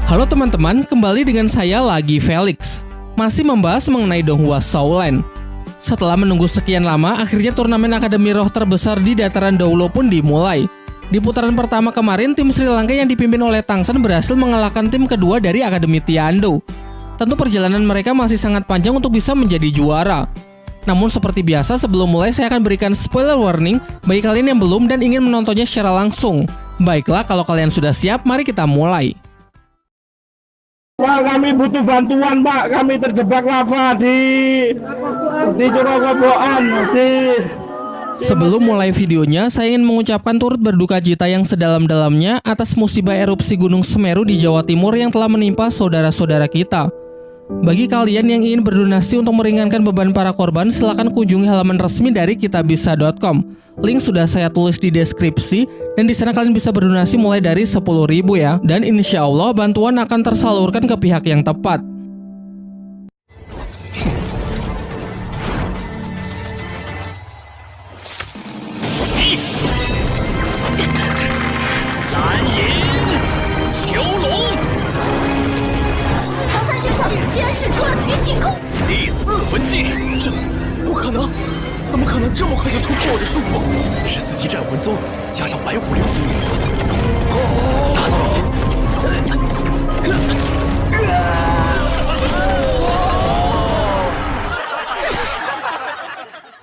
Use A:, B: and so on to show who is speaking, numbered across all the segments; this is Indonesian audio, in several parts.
A: Halo teman-teman, kembali dengan saya lagi Felix. Masih membahas mengenai Donghua Shaolin. Setelah menunggu sekian lama, akhirnya turnamen Akademi Roh terbesar di dataran Doulo pun dimulai. Di putaran pertama kemarin, tim Sri Lanka yang dipimpin oleh Tang San berhasil mengalahkan tim kedua dari Akademi Tiando. Tentu perjalanan mereka masih sangat panjang untuk bisa menjadi juara. Namun seperti biasa, sebelum mulai saya akan berikan spoiler warning bagi kalian yang belum dan ingin menontonnya secara langsung. Baiklah, kalau kalian sudah siap, mari kita mulai.
B: Pak, kami butuh bantuan, Pak. Kami terjebak lava di Corokoboan.
A: Sebelum mulai videonya, saya ingin mengucapkan turut berduka cita yang sedalam-dalamnya atas musibah erupsi Gunung Semeru di Jawa Timur yang telah menimpa saudara-saudara kita. Bagi kalian yang ingin berdonasi untuk meringankan beban para korban, silakan kunjungi halaman resmi dari kitabisa.com. Link sudah saya tulis di deskripsi, dan di sana kalian bisa berdonasi mulai dari 10.000 ya. Dan insya Allah bantuan akan tersalurkan ke pihak yang tepat.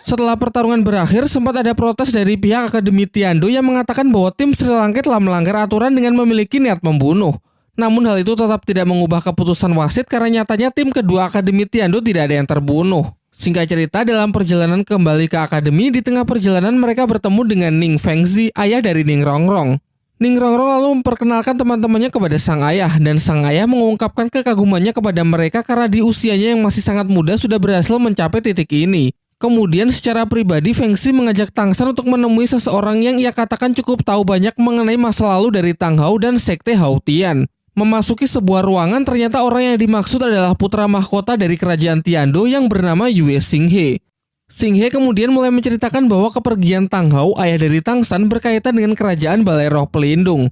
A: Setelah pertarungan berakhir, sempat ada protes dari pihak Akademi Tiando yang mengatakan bahwa tim Sri Lanka telah melanggar aturan dengan memiliki niat membunuh. Namun hal itu tetap tidak mengubah keputusan wasit karena nyatanya tim kedua Akademi Tiando tidak ada yang terbunuh. Singkat cerita, dalam perjalanan kembali ke Akademi, di tengah perjalanan mereka bertemu dengan Ning Fengzi, ayah dari Ning Rongrong. Ning Rongrong lalu memperkenalkan teman-temannya kepada sang ayah, dan sang ayah mengungkapkan kekagumannya kepada mereka karena di usianya yang masih sangat muda sudah berhasil mencapai titik ini. Kemudian secara pribadi, Fengzi mengajak Tang San untuk menemui seseorang yang ia katakan cukup tahu banyak mengenai masa lalu dari Tang Hao dan Sekte Hao Tian. Memasuki sebuah ruangan, ternyata orang yang dimaksud adalah putra mahkota dari kerajaan Tiando yang bernama Yue Xinghe. Xinghe kemudian mulai menceritakan bahwa kepergian Tang Hao, ayah dari Tang San, berkaitan dengan kerajaan Balai Roh Pelindung.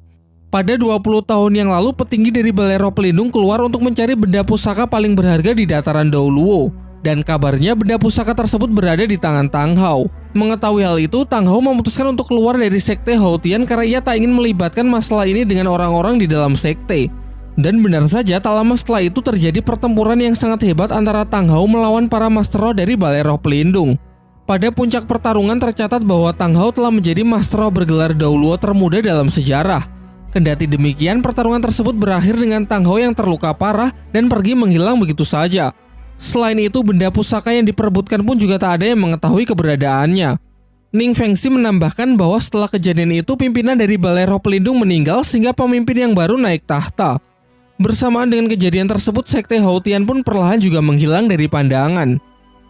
A: Pada 20 tahun yang lalu, petinggi dari Balai Roh Pelindung keluar untuk mencari benda pusaka paling berharga di dataran Doulo. Dan kabarnya benda pusaka tersebut berada di tangan Tang Hao. Mengetahui hal itu, Tang Hao memutuskan untuk keluar dari Sekte Hao Tian karena ia tak ingin melibatkan masalah ini dengan orang-orang di dalam sekte. Dan benar saja, tak lama setelah itu terjadi pertempuran yang sangat hebat antara Tang Hao melawan para Master Roh dari Balai Roh Pelindung. Pada puncak pertarungan tercatat bahwa Tang Hao telah menjadi Master Roh bergelar Doulo termuda dalam sejarah. Kendati demikian, pertarungan tersebut berakhir dengan Tang Hao yang terluka parah dan pergi menghilang begitu saja. Selain itu, benda pusaka yang diperebutkan pun juga tak ada yang mengetahui keberadaannya. Ning Fengzi menambahkan bahwa setelah kejadian itu, pimpinan dari Balai Roh Pelindung meninggal sehingga pemimpin yang baru naik tahta. Bersamaan dengan kejadian tersebut, Sekte Hao Tian pun perlahan juga menghilang dari pandangan.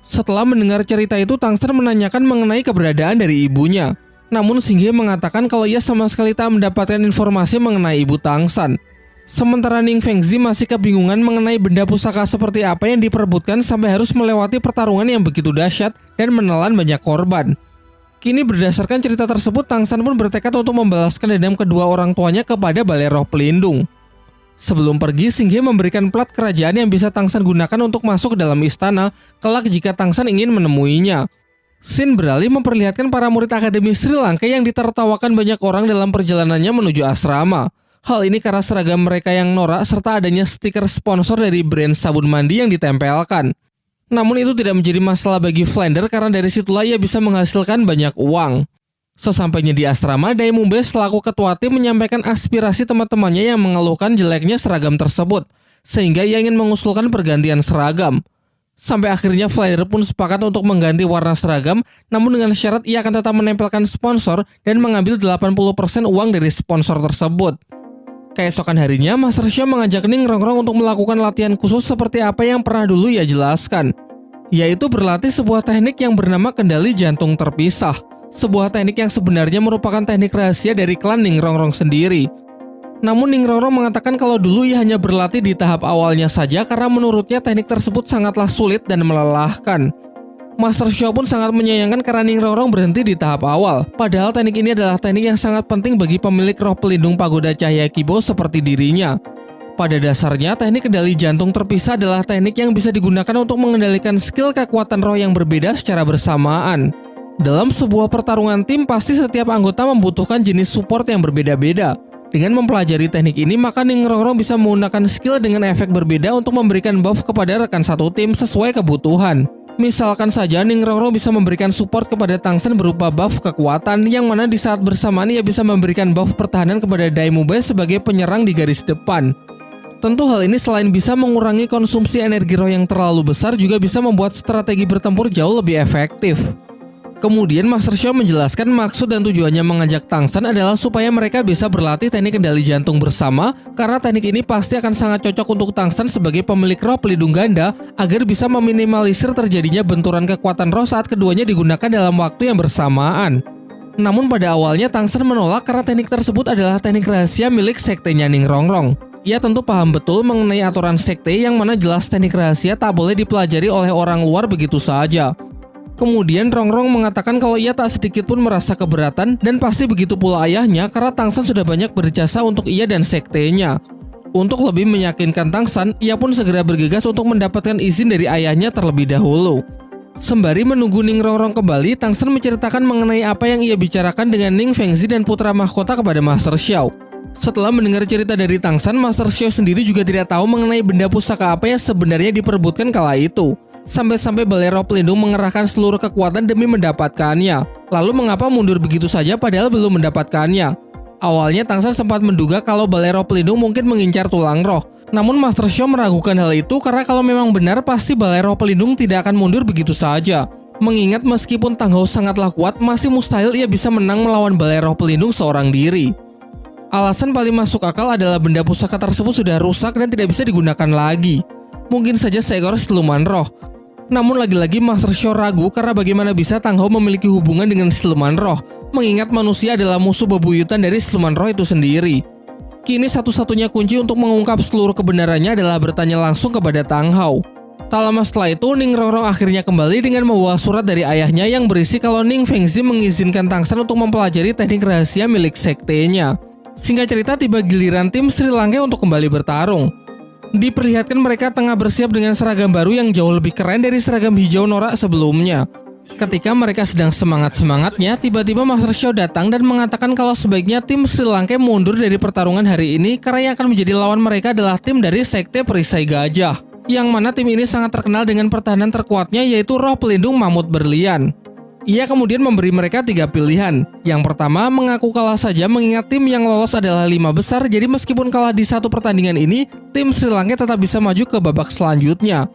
A: Setelah mendengar cerita itu, Tang San menanyakan mengenai keberadaan dari ibunya. Namun Xinghe mengatakan kalau ia sama sekali tak mendapatkan informasi mengenai ibu Tang San. Sementara Ning Fengzi masih kebingungan mengenai benda pusaka seperti apa yang diperebutkan sampai harus melewati pertarungan yang begitu dahsyat dan menelan banyak korban. Kini berdasarkan cerita tersebut, Tang San pun bertekad untuk membalaskan dendam kedua orang tuanya kepada Balai Roh Pelindung. Sebelum pergi, Xinghe memberikan plat kerajaan yang bisa Tang San gunakan untuk masuk ke dalam istana, kelak jika Tang San ingin menemuinya. Sin beralih memperlihatkan para murid Akademi Sri Lanka yang ditertawakan banyak orang dalam perjalanannya menuju asrama. Hal ini karena seragam mereka yang norak serta adanya stiker sponsor dari brand sabun mandi yang ditempelkan. Namun itu tidak menjadi masalah bagi Flander karena dari situlah ia bisa menghasilkan banyak uang. Sesampainya di asrama, Dai Mumbe selaku ketua tim menyampaikan aspirasi teman-temannya yang mengeluhkan jeleknya seragam tersebut, sehingga ia ingin mengusulkan pergantian seragam. Sampai akhirnya Flander pun sepakat untuk mengganti warna seragam, namun dengan syarat ia akan tetap menempelkan sponsor dan mengambil 80% uang dari sponsor tersebut. Keesokan harinya, Master Xia mengajak Ning Rongrong untuk melakukan latihan khusus seperti apa yang pernah dulu ia jelaskan, yaitu berlatih sebuah teknik yang bernama kendali jantung terpisah, sebuah teknik yang sebenarnya merupakan teknik rahasia dari klan Ning Rongrong sendiri. Namun Ning Rongrong mengatakan kalau dulu ia hanya berlatih di tahap awalnya saja karena menurutnya teknik tersebut sangatlah sulit dan melelahkan. Master Xia pun sangat menyayangkan karena Ning Rongrong berhenti di tahap awal. Padahal teknik ini adalah teknik yang sangat penting bagi pemilik roh pelindung pagoda cahaya Kibo seperti dirinya. Pada dasarnya, teknik kendali jantung terpisah adalah teknik yang bisa digunakan untuk mengendalikan skill kekuatan roh yang berbeda secara bersamaan. Dalam sebuah pertarungan tim, pasti setiap anggota membutuhkan jenis support yang berbeda-beda. Dengan mempelajari teknik ini, maka Ning Rongrong bisa menggunakan skill dengan efek berbeda untuk memberikan buff kepada rekan satu tim sesuai kebutuhan. Misalkan saja Ning Rongrong bisa memberikan support kepada Tangsen berupa buff kekuatan, yang mana di saat bersamaan ia bisa memberikan buff pertahanan kepada Daimube sebagai penyerang di garis depan. Tentu hal ini selain bisa mengurangi konsumsi energi roh yang terlalu besar, juga bisa membuat strategi bertempur jauh lebih efektif. Kemudian Master Xiao menjelaskan maksud dan tujuannya mengajak Tangsen adalah supaya mereka bisa berlatih teknik kendali jantung bersama, karena teknik ini pasti akan sangat cocok untuk Tangsen sebagai pemilik roh pelindung ganda agar bisa meminimalisir terjadinya benturan kekuatan roh saat keduanya digunakan dalam waktu yang bersamaan. Namun pada awalnya Tangsen menolak karena teknik tersebut adalah teknik rahasia milik sektenya Ning Rongrong. Ia tentu paham betul mengenai aturan sekte yang mana jelas teknik rahasia tak boleh dipelajari oleh orang luar begitu saja. Kemudian Rongrong mengatakan kalau ia tak sedikit pun merasa keberatan, dan pasti begitu pula ayahnya karena Tangsen sudah banyak berjasa untuk ia dan sektenya. Untuk lebih meyakinkan Tangsen, ia pun segera bergegas untuk mendapatkan izin dari ayahnya terlebih dahulu. Sembari menunggu Ning Rongrong kembali, Tangsen menceritakan mengenai apa yang ia bicarakan dengan Ning Fengzi dan putra mahkota kepada Master Xiao. Setelah mendengar cerita dari Tangsen, Master Xiao sendiri juga tidak tahu mengenai benda pusaka apa yang sebenarnya diperebutkan kala itu. Sampai-sampai Balai Roh Pelindung mengerahkan seluruh kekuatan demi mendapatkannya. Lalu mengapa mundur begitu saja padahal belum mendapatkannya? Awalnya Tangsen sempat menduga kalau Balai Roh Pelindung mungkin mengincar tulang roh. Namun Master Xiao meragukan hal itu karena kalau memang benar pasti Balai Roh Pelindung tidak akan mundur begitu saja. Mengingat meskipun Tang Hao sangatlah kuat, masih mustahil ia bisa menang melawan Balai Roh Pelindung seorang diri. Alasan paling masuk akal adalah benda pusaka tersebut sudah rusak dan tidak bisa digunakan lagi. Mungkin saja seekor siluman roh. Namun lagi-lagi Master Xiao ragu karena bagaimana bisa Tang Hao memiliki hubungan dengan siluman roh, mengingat manusia adalah musuh bebuyutan dari siluman roh itu sendiri. Kini satu-satunya kunci untuk mengungkap seluruh kebenarannya adalah bertanya langsung kepada Tang Hao. Tak lama setelah itu, Ning Rongrong akhirnya kembali dengan membawa surat dari ayahnya yang berisi kalau Ning Fengzi mengizinkan Tangsen untuk mempelajari teknik rahasia milik sektenya. Singkat cerita, tiba giliran tim Sri Lanka untuk kembali bertarung. Diperlihatkan mereka tengah bersiap dengan seragam baru yang jauh lebih keren dari seragam hijau norak sebelumnya. Ketika mereka sedang semangat-semangatnya, tiba-tiba Master Xiao datang dan mengatakan kalau sebaiknya tim Sri Lanka mundur dari pertarungan hari ini karena yang akan menjadi lawan mereka adalah tim dari Sekte Perisai Gajah, yang mana tim ini sangat terkenal dengan pertahanan terkuatnya yaitu Roh Pelindung Mamut Berlian. Ia kemudian memberi mereka 3 pilihan. Yang pertama, mengaku kalah saja mengingat tim yang lolos adalah 5 besar, jadi meskipun kalah di satu pertandingan ini, tim Sri Lanka tetap bisa maju ke babak selanjutnya.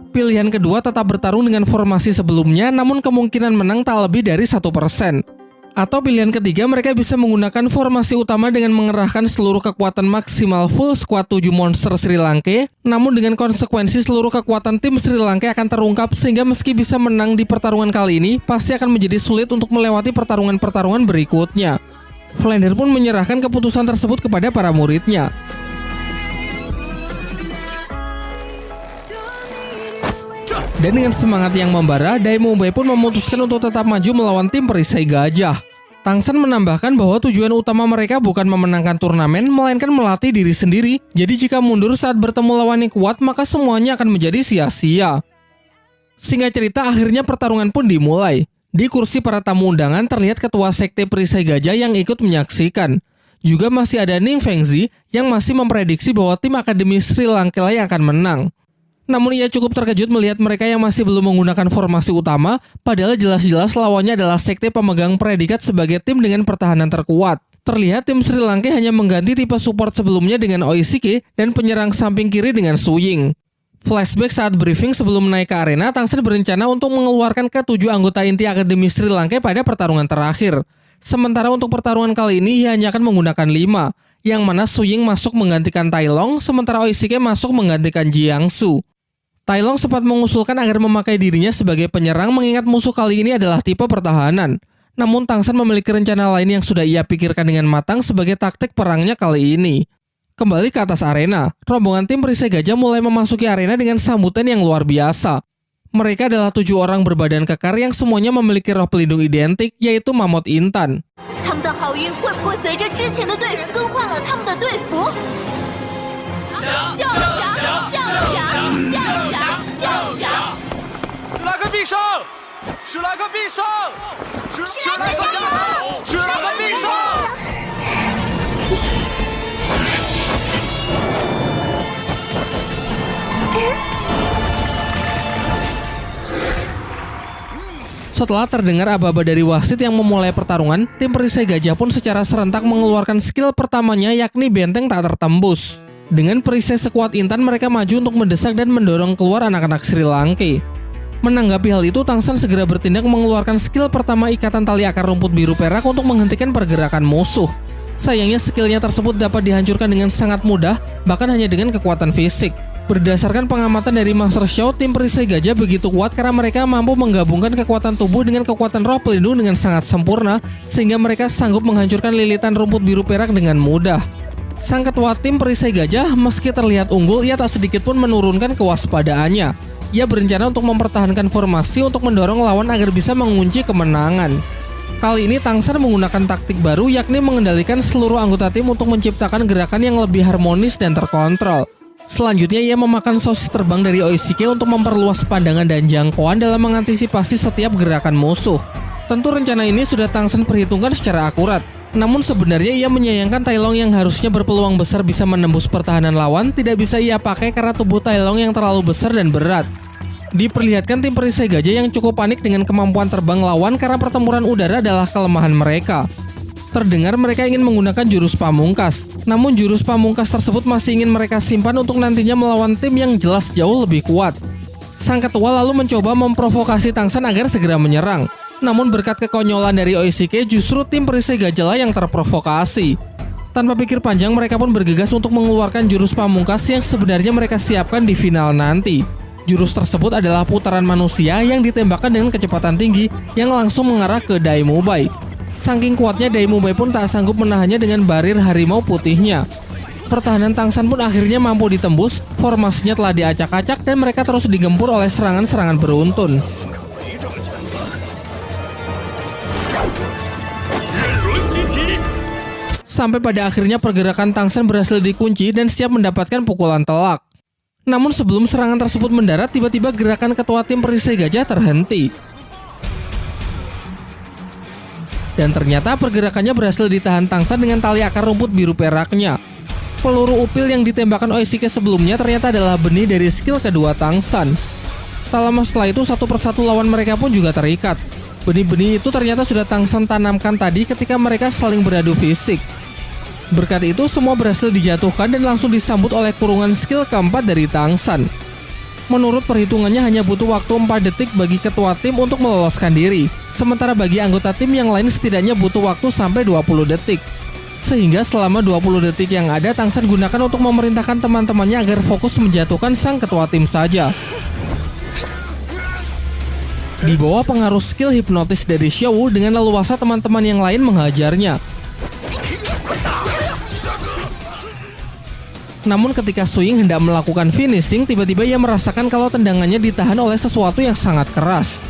A: Pilihan kedua, tetap bertarung dengan formasi sebelumnya, namun kemungkinan menang tak lebih dari 1%. Atau pilihan ketiga, mereka bisa menggunakan formasi utama dengan mengerahkan seluruh kekuatan maksimal full squad 7 monster Sri Lanka, namun dengan konsekuensi seluruh kekuatan tim Sri Lanka akan terungkap sehingga meski bisa menang di pertarungan kali ini, pasti akan menjadi sulit untuk melewati pertarungan-pertarungan berikutnya. Flander pun menyerahkan keputusan tersebut kepada para muridnya. Dan dengan semangat yang membara, Daimube pun memutuskan untuk tetap maju melawan tim Perisai Gajah. Tangsen menambahkan bahwa tujuan utama mereka bukan memenangkan turnamen, melainkan melatih diri sendiri. Jadi jika mundur saat bertemu lawan yang kuat, maka semuanya akan menjadi sia-sia. Singkat cerita, akhirnya pertarungan pun dimulai. Di kursi para tamu undangan terlihat ketua Sekte Perisai Gajah yang ikut menyaksikan. Juga masih ada Ning Fengzi yang masih memprediksi bahwa tim Akademi Sri Lanka yang akan menang. Namun ia cukup terkejut melihat mereka yang masih belum menggunakan formasi utama, padahal jelas-jelas lawannya adalah sekte pemegang predikat sebagai tim dengan pertahanan terkuat. Terlihat tim Sri Lanka hanya mengganti tipe support sebelumnya dengan Oishike dan penyerang samping kiri dengan Su Ying. Flashback saat briefing sebelum naik ke arena, Tangsen berencana untuk mengeluarkan ke-7 anggota inti Akademi Sri Lanka pada pertarungan terakhir. Sementara untuk pertarungan kali ini ia hanya akan menggunakan 5, yang mana Su Ying masuk menggantikan Tai Long, sementara Oishike masuk menggantikan Jiangsu. Tai Long sempat mengusulkan agar memakai dirinya sebagai penyerang mengingat musuh kali ini adalah tipe pertahanan. Namun Tangsen memiliki rencana lain yang sudah ia pikirkan dengan matang sebagai taktik perangnya kali ini. Kembali ke atas arena, rombongan tim Perisai Gajah mulai memasuki arena dengan sambutan yang luar biasa. Mereka adalah 7 orang berbadan kekar yang semuanya memiliki roh pelindung identik, yaitu Mamut Intan. Setelah terdengar aba-aba dari wasit yang memulai pertarungan, tim perisai gajah pun secara serentak mengeluarkan skill pertamanya, yakni benteng tak tertembus. Dengan perisai sekuat intan, mereka maju untuk mendesak dan mendorong keluar anak-anak Sri Lanka. Menanggapi hal itu, Tang San segera bertindak mengeluarkan skill pertama ikatan tali akar rumput biru perak untuk menghentikan pergerakan musuh. Sayangnya skillnya tersebut dapat dihancurkan dengan sangat mudah, bahkan hanya dengan kekuatan fisik. Berdasarkan pengamatan dari Master Xiao, tim perisai gajah begitu kuat karena mereka mampu menggabungkan kekuatan tubuh dengan kekuatan roh pelindung dengan sangat sempurna, sehingga mereka sanggup menghancurkan lilitan rumput biru perak dengan mudah. Sang ketua tim perisai gajah, meski terlihat unggul, ia tak sedikit pun menurunkan kewaspadaannya. Ia berencana untuk mempertahankan formasi untuk mendorong lawan agar bisa mengunci kemenangan. Kali ini Tang San menggunakan taktik baru, yakni mengendalikan seluruh anggota tim untuk menciptakan gerakan yang lebih harmonis dan terkontrol. Selanjutnya, ia memakan sosis terbang dari Oishike untuk memperluas pandangan dan jangkauan dalam mengantisipasi setiap gerakan musuh. Tentu rencana ini sudah Tang San perhitungkan secara akurat. Namun sebenarnya ia menyayangkan Tai Long yang harusnya berpeluang besar bisa menembus pertahanan lawan tidak bisa ia pakai karena tubuh Tai Long yang terlalu besar dan berat. Diperlihatkan tim perisai gajah yang cukup panik dengan kemampuan terbang lawan karena pertempuran udara adalah kelemahan mereka. Terdengar mereka ingin menggunakan jurus pamungkas, namun jurus pamungkas tersebut masih ingin mereka simpan untuk nantinya melawan tim yang jelas jauh lebih kuat. Sang ketua lalu mencoba memprovokasi Tang San agar segera menyerang. Namun berkat kekonyolan dari Oishike, justru tim perisai gajah yang terprovokasi. Tanpa pikir panjang, mereka pun bergegas untuk mengeluarkan jurus pamungkas yang sebenarnya mereka siapkan di final nanti. Jurus tersebut adalah putaran manusia yang ditembakkan dengan kecepatan tinggi yang langsung mengarah ke Daimubai. Saking kuatnya, Daimubai pun tak sanggup menahannya dengan barir harimau putihnya. Pertahanan Tang San pun akhirnya mampu ditembus, formasinya telah diacak-acak dan mereka terus digempur oleh serangan-serangan beruntun. Sampai pada akhirnya pergerakan Tang San berhasil dikunci dan siap mendapatkan pukulan telak. Namun sebelum serangan tersebut mendarat, tiba-tiba gerakan ketua tim perisai gajah terhenti. Dan ternyata pergerakannya berhasil ditahan Tang San dengan tali akar rumput biru peraknya. Peluru upil yang ditembakkan Oishike sebelumnya ternyata adalah benih dari skill kedua Tang San. Tak lama setelah itu, satu persatu lawan mereka pun juga terikat. Benih-benih itu ternyata sudah Tang San tanamkan tadi ketika mereka saling beradu fisik. Berkat itu, semua berhasil dijatuhkan dan langsung disambut oleh kurungan skill keempat dari Tang San. Menurut perhitungannya hanya butuh waktu 4 detik bagi ketua tim untuk meloloskan diri, sementara bagi anggota tim yang lain setidaknya butuh waktu sampai 20 detik. Sehingga selama 20 detik yang ada, Tang San gunakan untuk memerintahkan teman-temannya agar fokus menjatuhkan sang ketua tim saja. Di bawah pengaruh skill hipnotis dari Xiao, dengan leluasa teman-teman yang lain menghajarnya. Namun ketika Su Ying hendak melakukan finishing, tiba-tiba ia merasakan kalau tendangannya ditahan oleh sesuatu yang sangat keras.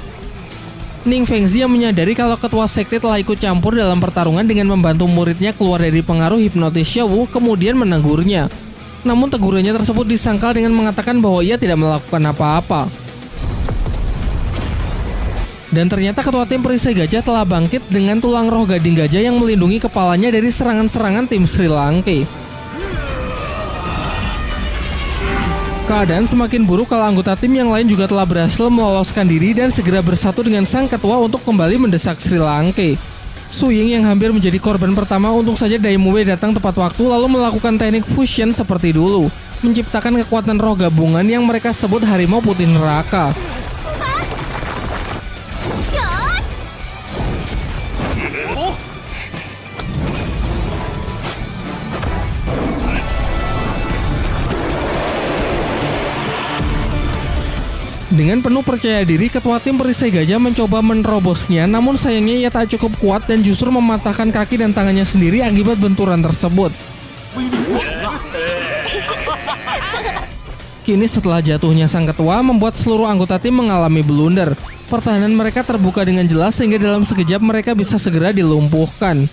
A: Ning Fengzi yang menyadari kalau ketua sekte telah ikut campur dalam pertarungan dengan membantu muridnya keluar dari pengaruh hipnotis Xiao, kemudian menegurnya. Namun tegurannya tersebut disangkal dengan mengatakan bahwa ia tidak melakukan apa-apa. Dan ternyata ketua tim perisai gajah telah bangkit dengan tulang roh gading gajah yang melindungi kepalanya dari serangan-serangan tim Sri Lanka. Keadaan semakin buruk kalau anggota tim yang lain juga telah berhasil meloloskan diri dan segera bersatu dengan sang ketua untuk kembali mendesak Sri Lanka. Su Ying yang hampir menjadi korban pertama, untung saja Daimubai datang tepat waktu lalu melakukan teknik fusion seperti dulu, menciptakan kekuatan roh gabungan yang mereka sebut harimau putih neraka. Dengan penuh percaya diri, ketua tim perisai gajah mencoba menerobosnya, namun sayangnya ia tak cukup kuat dan justru mematahkan kaki dan tangannya sendiri akibat benturan tersebut. Kini setelah jatuhnya sang ketua, membuat seluruh anggota tim mengalami blunder. Pertahanan mereka terbuka dengan jelas sehingga dalam sekejap mereka bisa segera dilumpuhkan.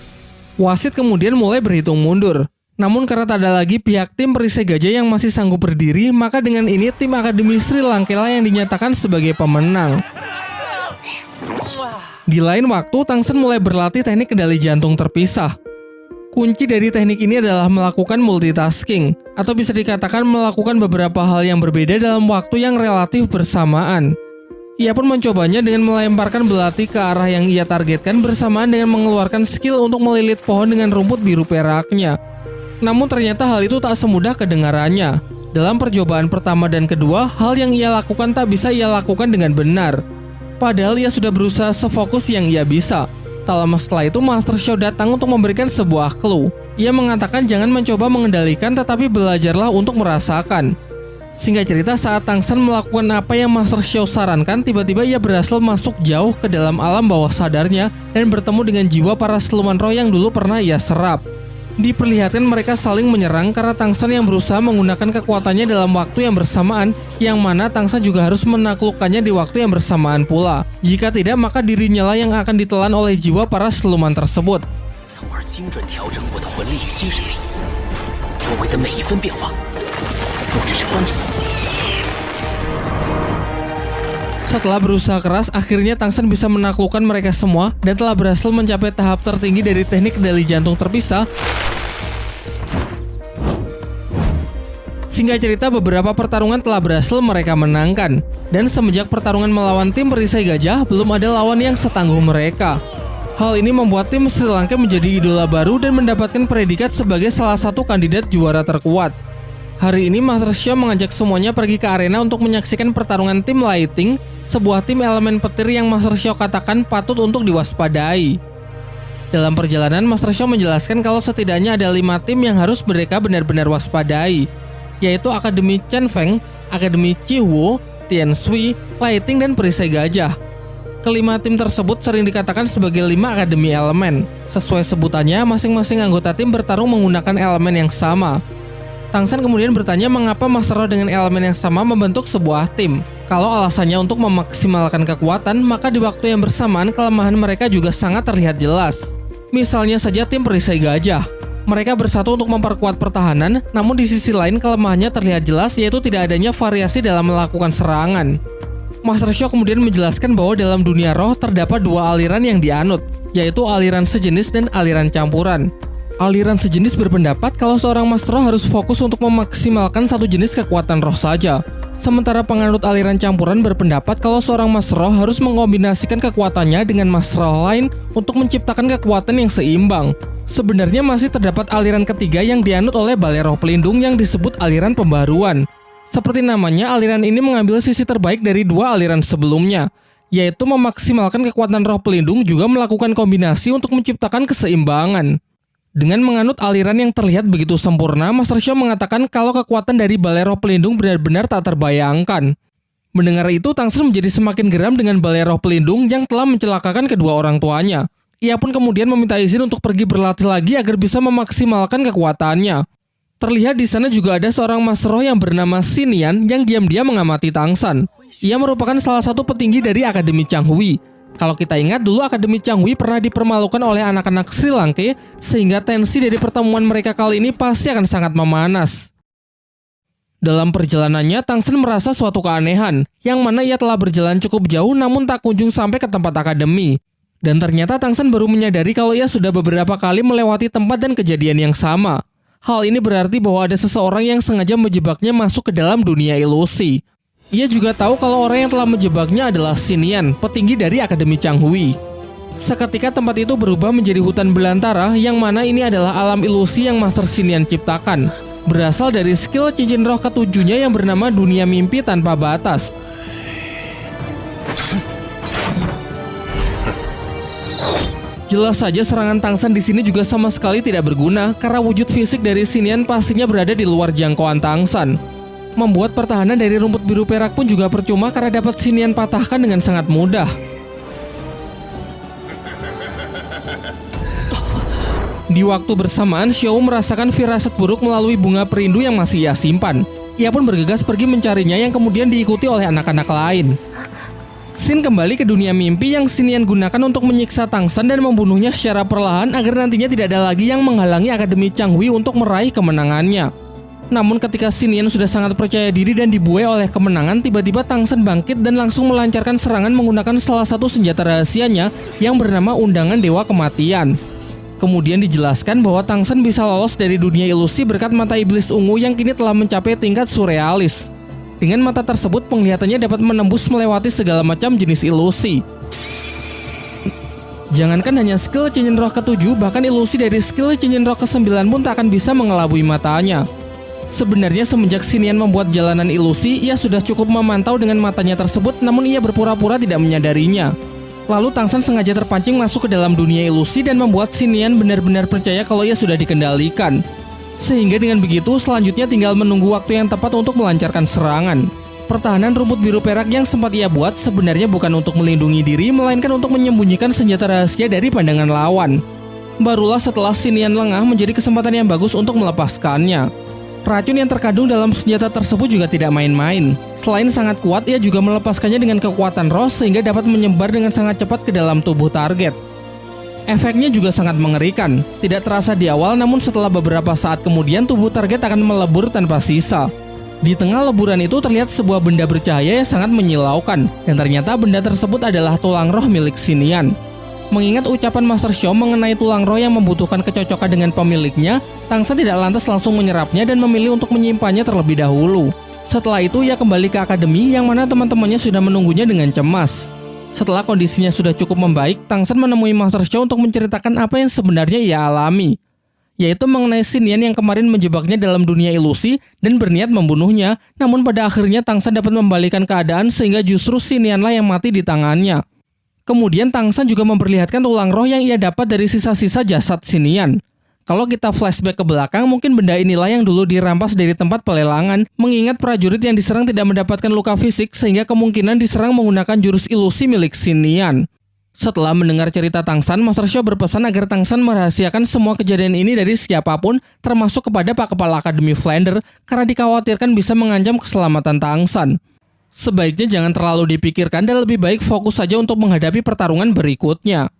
A: Wasit kemudian mulai berhitung mundur. Namun karena tak ada lagi pihak tim perisai gajah yang masih sanggup berdiri, maka dengan ini tim Akademi Sri Lankela yang dinyatakan sebagai pemenang. Di lain waktu, Tangsen mulai berlatih teknik kendali jantung terpisah. Kunci dari teknik ini adalah melakukan multitasking, atau bisa dikatakan melakukan beberapa hal yang berbeda dalam waktu yang relatif bersamaan. Ia pun mencobanya dengan melemparkan belati ke arah yang ia targetkan bersamaan dengan mengeluarkan skill untuk melilit pohon dengan rumput biru peraknya. Namun ternyata hal itu tak semudah kedengarannya. Dalam percobaan pertama dan kedua, hal yang ia lakukan tak bisa ia lakukan dengan benar. Padahal ia sudah berusaha sefokus yang ia bisa. Tak lama setelah itu, Master Xiao datang untuk memberikan sebuah clue. Ia mengatakan jangan mencoba mengendalikan, tetapi belajarlah untuk merasakan. Singkat cerita, saat Tangsen melakukan apa yang Master Xiao sarankan, tiba-tiba ia berhasil masuk jauh ke dalam alam bawah sadarnya dan bertemu dengan jiwa para siluman roh yang dulu pernah ia serap. Diperlihatkan mereka saling menyerang karena Tangsen yang berusaha menggunakan kekuatannya dalam waktu yang bersamaan, yang mana Tangsen juga harus menaklukkannya di waktu yang bersamaan pula. Jika tidak, maka dirinya lah yang akan ditelan oleh jiwa para siluman tersebut. Setelah berusaha keras, akhirnya Tangsen bisa menaklukkan mereka semua dan telah berhasil mencapai tahap tertinggi dari teknik kendali jantung terpisah. Singkat cerita, beberapa pertarungan telah berhasil mereka menangkan. Dan semenjak pertarungan melawan tim perisai gajah, belum ada lawan yang setangguh mereka. Hal ini membuat tim Sri Lanka menjadi idola baru dan mendapatkan predikat sebagai salah satu kandidat juara terkuat. Hari ini Master Xiao mengajak semuanya pergi ke arena untuk menyaksikan pertarungan tim Lighting, sebuah tim elemen petir yang Master Xiao katakan patut untuk diwaspadai. Dalam perjalanan, Master Xiao menjelaskan kalau setidaknya ada 5 tim yang harus mereka benar-benar waspadai, yaitu Akademi Chen Feng, Akademi Chihuo, Tian Sui, Lighting, dan Perisai Gajah. Kelima tim tersebut sering dikatakan sebagai 5 Akademi Elemen. Sesuai sebutannya, masing-masing anggota tim bertarung menggunakan elemen yang sama. Tangsen kemudian bertanya mengapa Master Roh dengan elemen yang sama membentuk sebuah tim. Kalau alasannya untuk memaksimalkan kekuatan, maka di waktu yang bersamaan kelemahan mereka juga sangat terlihat jelas. Misalnya saja tim Perisai Gajah. Mereka bersatu untuk memperkuat pertahanan, namun di sisi lain kelemahannya terlihat jelas, yaitu tidak adanya variasi dalam melakukan serangan. Master Xiao kemudian menjelaskan bahwa dalam dunia roh terdapat 2 aliran yang dianut, yaitu aliran sejenis dan aliran campuran. Aliran sejenis berpendapat kalau seorang Master Roh harus fokus untuk memaksimalkan satu jenis kekuatan roh saja. Sementara penganut aliran campuran berpendapat kalau seorang Master Roh harus mengombinasikan kekuatannya dengan Master Roh lain untuk menciptakan kekuatan yang seimbang. Sebenarnya masih terdapat aliran ketiga yang dianut oleh Balai Roh Pelindung yang disebut aliran pembaruan. Seperti namanya, aliran ini mengambil sisi terbaik dari 2 aliran sebelumnya, yaitu memaksimalkan kekuatan roh pelindung juga melakukan kombinasi untuk menciptakan keseimbangan. Dengan menganut aliran yang terlihat begitu sempurna, Master Xiao mengatakan kalau kekuatan dari Balai Roh Pelindung benar-benar tak terbayangkan. Mendengar itu, Tangsen menjadi semakin geram dengan Balai Roh Pelindung yang telah mencelakakan kedua orang tuanya. Ia pun kemudian meminta izin untuk pergi berlatih lagi agar bisa memaksimalkan kekuatannya. Terlihat di sana juga ada seorang Master Roh yang bernama Xinian yang diam-diam mengamati Tangsen. Ia merupakan salah satu petinggi dari Akademi Changhui. Kalau kita ingat dulu Akademi Changhui pernah dipermalukan oleh anak-anak Sri Lanka, sehingga tensi dari pertemuan mereka kali ini pasti akan sangat memanas. Dalam perjalanannya, Tangsen merasa suatu keanehan, yang mana ia telah berjalan cukup jauh namun tak kunjung sampai ke tempat akademi. Dan ternyata Tangsen baru menyadari kalau ia sudah beberapa kali melewati tempat dan kejadian yang sama. Hal ini berarti bahwa ada seseorang yang sengaja menjebaknya masuk ke dalam dunia ilusi. Ia juga tahu kalau orang yang telah menjebaknya adalah Xinian, petinggi dari Akademi Changhui. Seketika tempat itu berubah menjadi hutan belantara, yang mana ini adalah alam ilusi yang Master Xinian ciptakan. Berasal dari skill cincin roh ketujuhnya yang bernama Dunia Mimpi Tanpa Batas. Jelas saja serangan Tangsen di sini juga sama sekali tidak berguna, karena wujud fisik dari Xinian pastinya berada di luar jangkauan Tangsen. Membuat pertahanan dari rumput biru perak pun juga percuma karena dapat Xinian patahkan dengan sangat mudah. Di waktu bersamaan, Xiao merasakan firasat buruk melalui bunga perindu yang masih ia simpan. Ia pun bergegas pergi mencarinya yang kemudian diikuti oleh anak-anak lain. Sin kembali ke dunia mimpi yang Xinian gunakan untuk menyiksa Tang San dan membunuhnya secara perlahan agar nantinya tidak ada lagi yang menghalangi Akademi Changhui untuk meraih kemenangannya. Namun ketika Xinian sudah sangat percaya diri dan dibuai oleh kemenangan, tiba-tiba Tang San bangkit dan langsung melancarkan serangan menggunakan salah satu senjata rahasianya yang bernama Undangan Dewa Kematian. Kemudian dijelaskan bahwa Tang San bisa lolos dari dunia ilusi berkat mata iblis ungu yang kini telah mencapai tingkat surrealis. Dengan mata tersebut, penglihatannya dapat menembus melewati segala macam jenis ilusi. Jangankan hanya skill cincin roh ke-7, bahkan ilusi dari skill cincin roh ke-9 pun tak akan bisa mengelabui matanya. Sebenarnya semenjak Xinian membuat jalanan ilusi, ia sudah cukup memantau dengan matanya tersebut, namun ia berpura-pura tidak menyadarinya. Lalu Tang San sengaja terpancing masuk ke dalam dunia ilusi dan membuat Xinian benar-benar percaya kalau ia sudah dikendalikan. Sehingga dengan begitu, selanjutnya tinggal menunggu waktu yang tepat untuk melancarkan serangan. Pertahanan rumput biru perak yang sempat ia buat sebenarnya bukan untuk melindungi diri, melainkan untuk menyembunyikan senjata rahasia dari pandangan lawan. Barulah setelah Xinian lengah menjadi kesempatan yang bagus untuk melepaskannya. Racun yang terkandung dalam senjata tersebut juga tidak main-main. Selain sangat kuat, ia juga melepaskannya dengan kekuatan roh sehingga dapat menyebar dengan sangat cepat ke dalam tubuh target. Efeknya juga sangat mengerikan. Tidak terasa di awal, namun setelah beberapa saat kemudian tubuh target akan melebur tanpa sisa. Di tengah leburan itu terlihat sebuah benda bercahaya yang sangat menyilaukan, dan ternyata benda tersebut adalah tulang roh milik Xinian. Mengingat ucapan Master Xiao mengenai tulang roh yang membutuhkan kecocokan dengan pemiliknya, Tang San tidak lantas langsung menyerapnya dan memilih untuk menyimpannya terlebih dahulu. Setelah itu ia kembali ke akademi yang mana teman-temannya sudah menunggunya dengan cemas. Setelah kondisinya sudah cukup membaik, Tang San menemui Master Xiao untuk menceritakan apa yang sebenarnya ia alami, yaitu mengenai Xinian yang kemarin menjebaknya dalam dunia ilusi dan berniat membunuhnya, namun pada akhirnya Tang San dapat membalikan keadaan sehingga justru Xinianlah yang mati di tangannya. Kemudian Tang San juga memperlihatkan tulang roh yang ia dapat dari sisa-sisa jasad Xinian. Kalau kita flashback ke belakang, mungkin benda inilah yang dulu dirampas dari tempat pelelangan, mengingat prajurit yang diserang tidak mendapatkan luka fisik sehingga kemungkinan diserang menggunakan jurus ilusi milik Xinian. Setelah mendengar cerita Tang San, Master Xiao berpesan agar Tang San merahasiakan semua kejadian ini dari siapapun, termasuk kepada Pak Kepala Akademi Flander, karena dikhawatirkan bisa mengancam keselamatan Tang San. Sebaiknya jangan terlalu dipikirkan dan lebih baik fokus saja untuk menghadapi pertarungan berikutnya.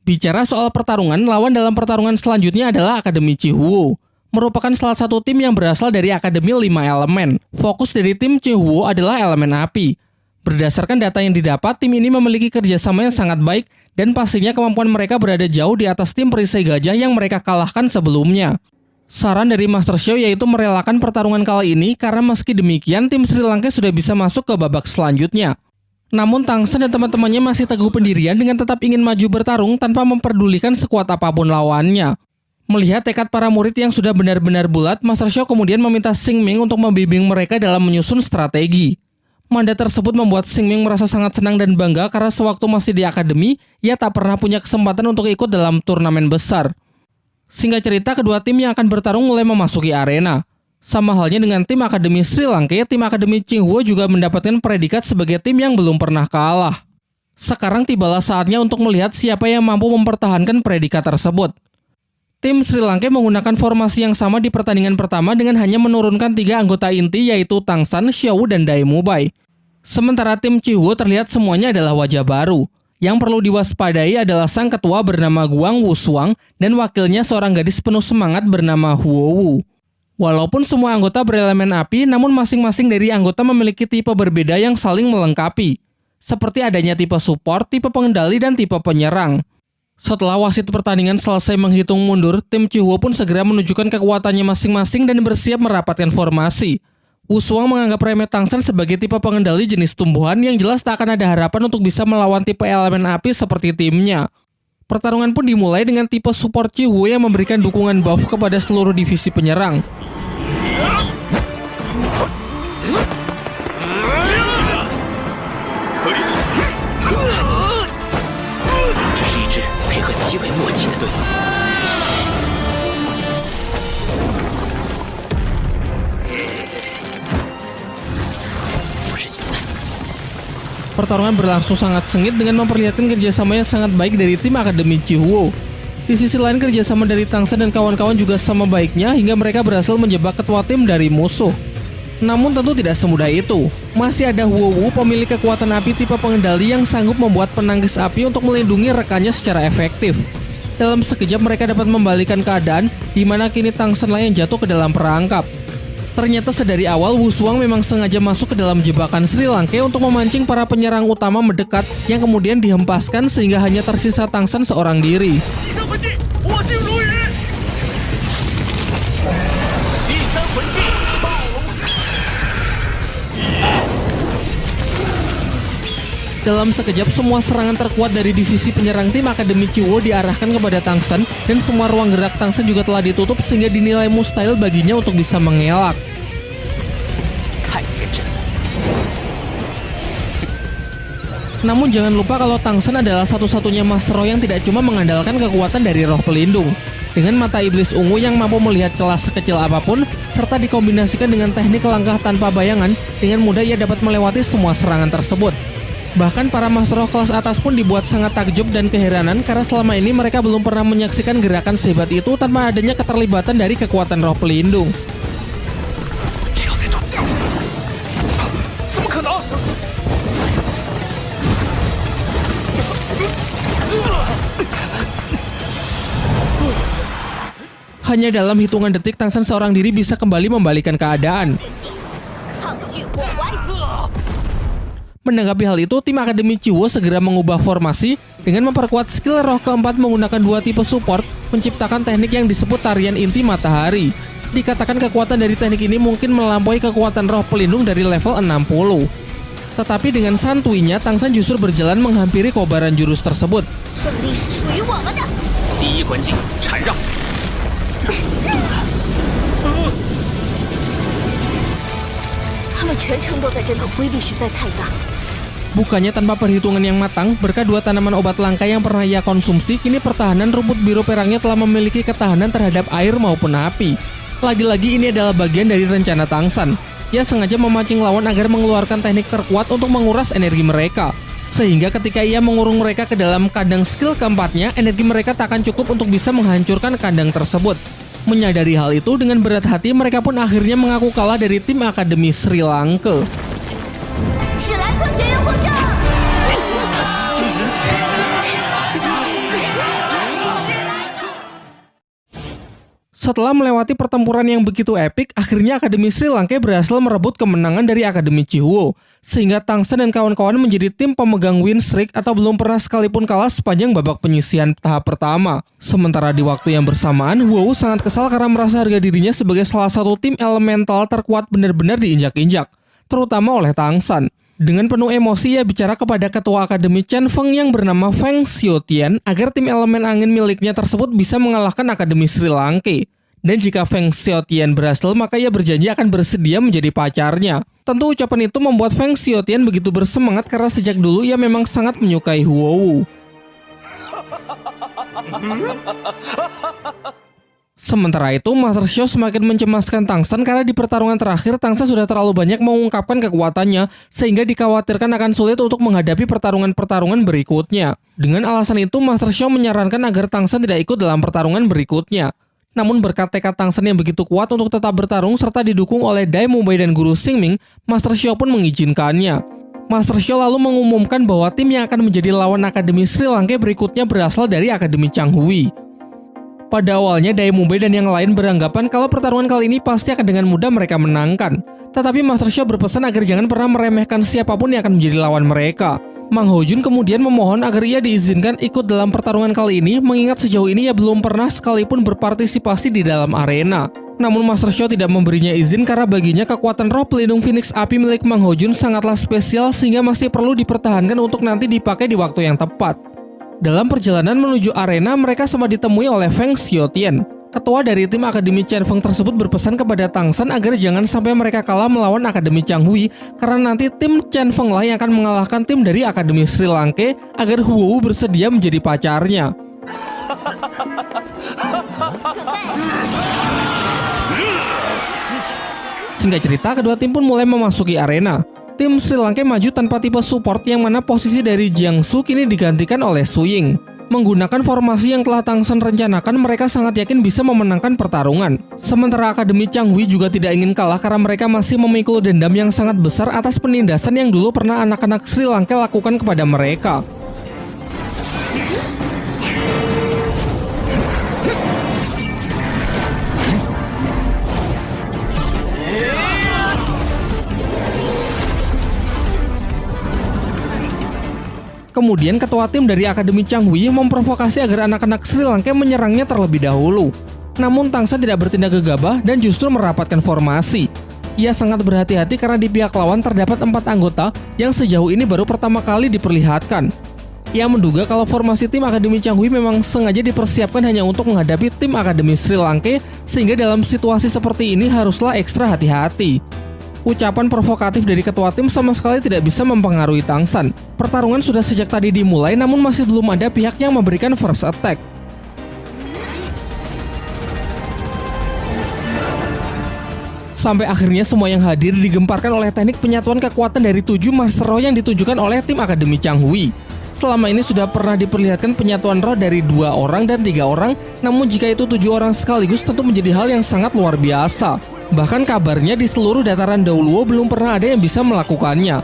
A: Bicara soal pertarungan, lawan dalam pertarungan selanjutnya adalah Akademi Chihuo. Merupakan salah satu tim yang berasal dari Akademi 5 Elemen. Fokus dari tim Chihuo adalah elemen api. Berdasarkan data yang didapat, tim ini memiliki kerjasama yang sangat baik dan pastinya kemampuan mereka berada jauh di atas tim perisai gajah yang mereka kalahkan sebelumnya. Saran dari Master Xiao yaitu merelakan pertarungan kali ini karena meski demikian tim Sri Lanka sudah bisa masuk ke babak selanjutnya. Namun Tang San dan teman-temannya masih teguh pendirian dengan tetap ingin maju bertarung tanpa memperdulikan sekuat apapun lawannya. Melihat tekad para murid yang sudah benar-benar bulat, Master Xiao kemudian meminta Xing Ming untuk membimbing mereka dalam menyusun strategi. Mandat tersebut membuat Xing Ming merasa sangat senang dan bangga karena sewaktu masih di akademi, ia tak pernah punya kesempatan untuk ikut dalam turnamen besar. Singkat cerita, kedua tim yang akan bertarung mulai memasuki arena. Sama halnya dengan tim Akademi Sri Lanka, tim Akademi Chihuo juga mendapatkan predikat sebagai tim yang belum pernah kalah. Sekarang tibalah saatnya untuk melihat siapa yang mampu mempertahankan predikat tersebut. Tim Sri Lanka menggunakan formasi yang sama di pertandingan pertama dengan hanya menurunkan 3 anggota inti yaitu Tang San, Xiao, dan Dai Mubai. Sementara tim Chihuo terlihat semuanya adalah wajah baru. Yang perlu diwaspadai adalah sang ketua bernama Guang Wushuang dan wakilnya seorang gadis penuh semangat bernama Huo Wu. Walaupun semua anggota berelemen api, namun masing-masing dari anggota memiliki tipe berbeda yang saling melengkapi. Seperti adanya tipe support, tipe pengendali, dan tipe penyerang. Setelah wasit pertandingan selesai menghitung mundur, tim Chihuo pun segera menunjukkan kekuatannya masing-masing dan bersiap merapatkan formasi. Wushuang menganggap remeh Tang San sebagai tipe pengendali jenis tumbuhan yang jelas tak akan ada harapan untuk bisa melawan tipe elemen api seperti timnya. Pertarungan pun dimulai dengan tipe support Chihuo yang memberikan dukungan buff kepada seluruh divisi penyerang. Pertarungan berlangsung sangat sengit dengan memperlihatkan kerjasama yang sangat baik dari tim Akademi Chihuo. Di sisi lain, kerjasama dari Tang San dan kawan-kawan juga sama baiknya hingga mereka berhasil menjebak ketua tim dari musuh. Namun tentu tidak semudah itu. Masih ada Huowu, pemilik kekuatan api tipe pengendali yang sanggup membuat penangkis api untuk melindungi rekannya secara efektif. Dalam sekejap mereka dapat membalikan keadaan, di mana kini Tang Shen lah yang jatuh ke dalam perangkap. Ternyata sedari awal Wu Shuang memang sengaja masuk ke dalam jebakan Sri Lanka untuk memancing para penyerang utama mendekat yang kemudian dihempaskan sehingga hanya tersisa Tang Shen seorang diri. Dalam sekejap, semua serangan terkuat dari divisi penyerang tim Akademi Chuo diarahkan kepada Tang Shen, dan semua ruang gerak Tang Shen juga telah ditutup sehingga dinilai mustahil baginya untuk bisa mengelak. Namun jangan lupa kalau Tang Shen adalah satu-satunya Master Roh yang tidak cuma mengandalkan kekuatan dari roh pelindung. Dengan mata iblis ungu yang mampu melihat celah sekecil apapun, serta dikombinasikan dengan teknik langkah tanpa bayangan, dengan mudah ia dapat melewati semua serangan tersebut. Bahkan para Master Roh kelas atas pun dibuat sangat takjub dan keheranan karena selama ini mereka belum pernah menyaksikan gerakan sehebat itu tanpa adanya keterlibatan dari kekuatan roh pelindung. Hanya dalam hitungan detik Tang Shen seorang diri bisa kembali membalikan keadaan. Menanggapi hal itu, tim Akademi Chuo segera mengubah formasi dengan memperkuat skill roh keempat menggunakan 2 tipe support, menciptakan teknik yang disebut tarian inti matahari. Dikatakan kekuatan dari teknik ini mungkin melampaui kekuatan roh pelindung dari level 60. Tetapi dengan santuinya, Tang Shen justru berjalan menghampiri kobaran jurus tersebut. Bukannya tanpa perhitungan yang matang, berkat 2 tanaman obat langka yang pernah ia konsumsi, kini pertahanan rumput biru perangnya telah memiliki ketahanan terhadap air maupun api. Lagi-lagi ini adalah bagian dari rencana Tang Shen. Ia sengaja memancing lawan agar mengeluarkan teknik terkuat untuk menguras energi mereka. Sehingga ketika ia mengurung mereka ke dalam kandang skill keempatnya, energi mereka tak akan cukup untuk bisa menghancurkan kandang tersebut. Menyadari hal itu, dengan berat hati mereka pun akhirnya mengaku kalah dari tim Akademi Sri Lanka. Setelah melewati pertempuran yang begitu epik, akhirnya Akademi Sri Lanka berhasil merebut kemenangan dari Akademi Chuo, sehingga Tang Shen dan kawan-kawan menjadi tim pemegang win streak atau belum pernah sekalipun kalah sepanjang babak penyisihan tahap pertama. Sementara di waktu yang bersamaan, Huowu sangat kesal karena merasa harga dirinya sebagai salah satu tim elemental terkuat benar-benar diinjak-injak, terutama oleh Tang Shen. Dengan penuh emosi, ia bicara kepada ketua Akademi Chen Feng yang bernama Feng Xiaotian agar tim elemen angin miliknya tersebut bisa mengalahkan Akademi Sri Lanka. Dan jika Feng Xiaotian berhasil, maka ia berjanji akan bersedia menjadi pacarnya. Tentu ucapan itu membuat Feng Xiaotian begitu bersemangat karena sejak dulu ia memang sangat menyukai Huowu. Sementara itu, Master Xiao semakin mencemaskan Tang Shen karena di pertarungan terakhir Tang Shen sudah terlalu banyak mengungkapkan kekuatannya sehingga dikhawatirkan akan sulit untuk menghadapi pertarungan-pertarungan berikutnya. Dengan alasan itu, Master Xiao menyarankan agar Tang Shen tidak ikut dalam pertarungan berikutnya. Namun berkat tekad Tang Shen yang begitu kuat untuk tetap bertarung serta didukung oleh Dai Mubai dan Guru Xingming, Master Xiao pun mengizinkannya. Master Xiao lalu mengumumkan bahwa tim yang akan menjadi lawan Akademi Sri Lanka berikutnya berasal dari Akademi Changhui. Pada awalnya, Dai Mubai dan yang lain beranggapan kalau pertarungan kali ini pasti akan dengan mudah mereka menangkan. Tetapi Master Xiao berpesan agar jangan pernah meremehkan siapapun yang akan menjadi lawan mereka. Mang Hojun kemudian memohon agar ia diizinkan ikut dalam pertarungan kali ini, mengingat sejauh ini ia belum pernah sekalipun berpartisipasi di dalam arena. Namun Master Xiao tidak memberinya izin karena baginya kekuatan roh pelindung Phoenix Api milik Mang Hojun sangatlah spesial sehingga masih perlu dipertahankan untuk nanti dipakai di waktu yang tepat. Dalam perjalanan menuju arena, mereka sempat ditemui oleh Feng Xiaotian. Ketua dari tim Akademi Chen Feng tersebut berpesan kepada Tang Shen agar jangan sampai mereka kalah melawan Akademi Changhui, karena nanti tim Chen Feng lah yang akan mengalahkan tim dari Akademi Sri Lanka agar Huowu bersedia menjadi pacarnya. Singkat cerita, kedua tim pun mulai memasuki arena. Tim Sri Lanka maju tanpa tipe support yang mana posisi dari Jiangsu kini digantikan oleh Su Ying. Menggunakan formasi yang telah Tangsan rencanakan, mereka sangat yakin bisa memenangkan pertarungan. Sementara Akademi Changhui juga tidak ingin kalah karena mereka masih memikul dendam yang sangat besar atas penindasan yang dulu pernah anak-anak Sri Lanka lakukan kepada mereka. Kemudian ketua tim dari Akademi Changhui memprovokasi agar anak-anak Sri Lanka menyerangnya terlebih dahulu. Namun Tangsan tidak bertindak gegabah dan justru merapatkan formasi. Ia sangat berhati-hati karena di pihak lawan terdapat 4 anggota yang sejauh ini baru pertama kali diperlihatkan. Ia menduga kalau formasi tim Akademi Changhui memang sengaja dipersiapkan hanya untuk menghadapi tim Akademi Sri Lanka, sehingga dalam situasi seperti ini haruslah ekstra hati-hati. Ucapan provokatif dari ketua tim sama sekali tidak bisa mempengaruhi Tangsan. Pertarungan sudah sejak tadi dimulai, namun masih belum ada pihak yang memberikan first attack. Sampai akhirnya semua yang hadir digemparkan oleh teknik penyatuan kekuatan dari 7 Master Roh yang ditujukan oleh tim Akademi Changhui. Selama ini sudah pernah diperlihatkan penyatuan roh dari 2 orang dan 3 orang, namun jika itu 7 orang sekaligus tentu menjadi hal yang sangat luar biasa. Bahkan kabarnya di seluruh dataran Dauluo belum pernah ada yang bisa melakukannya.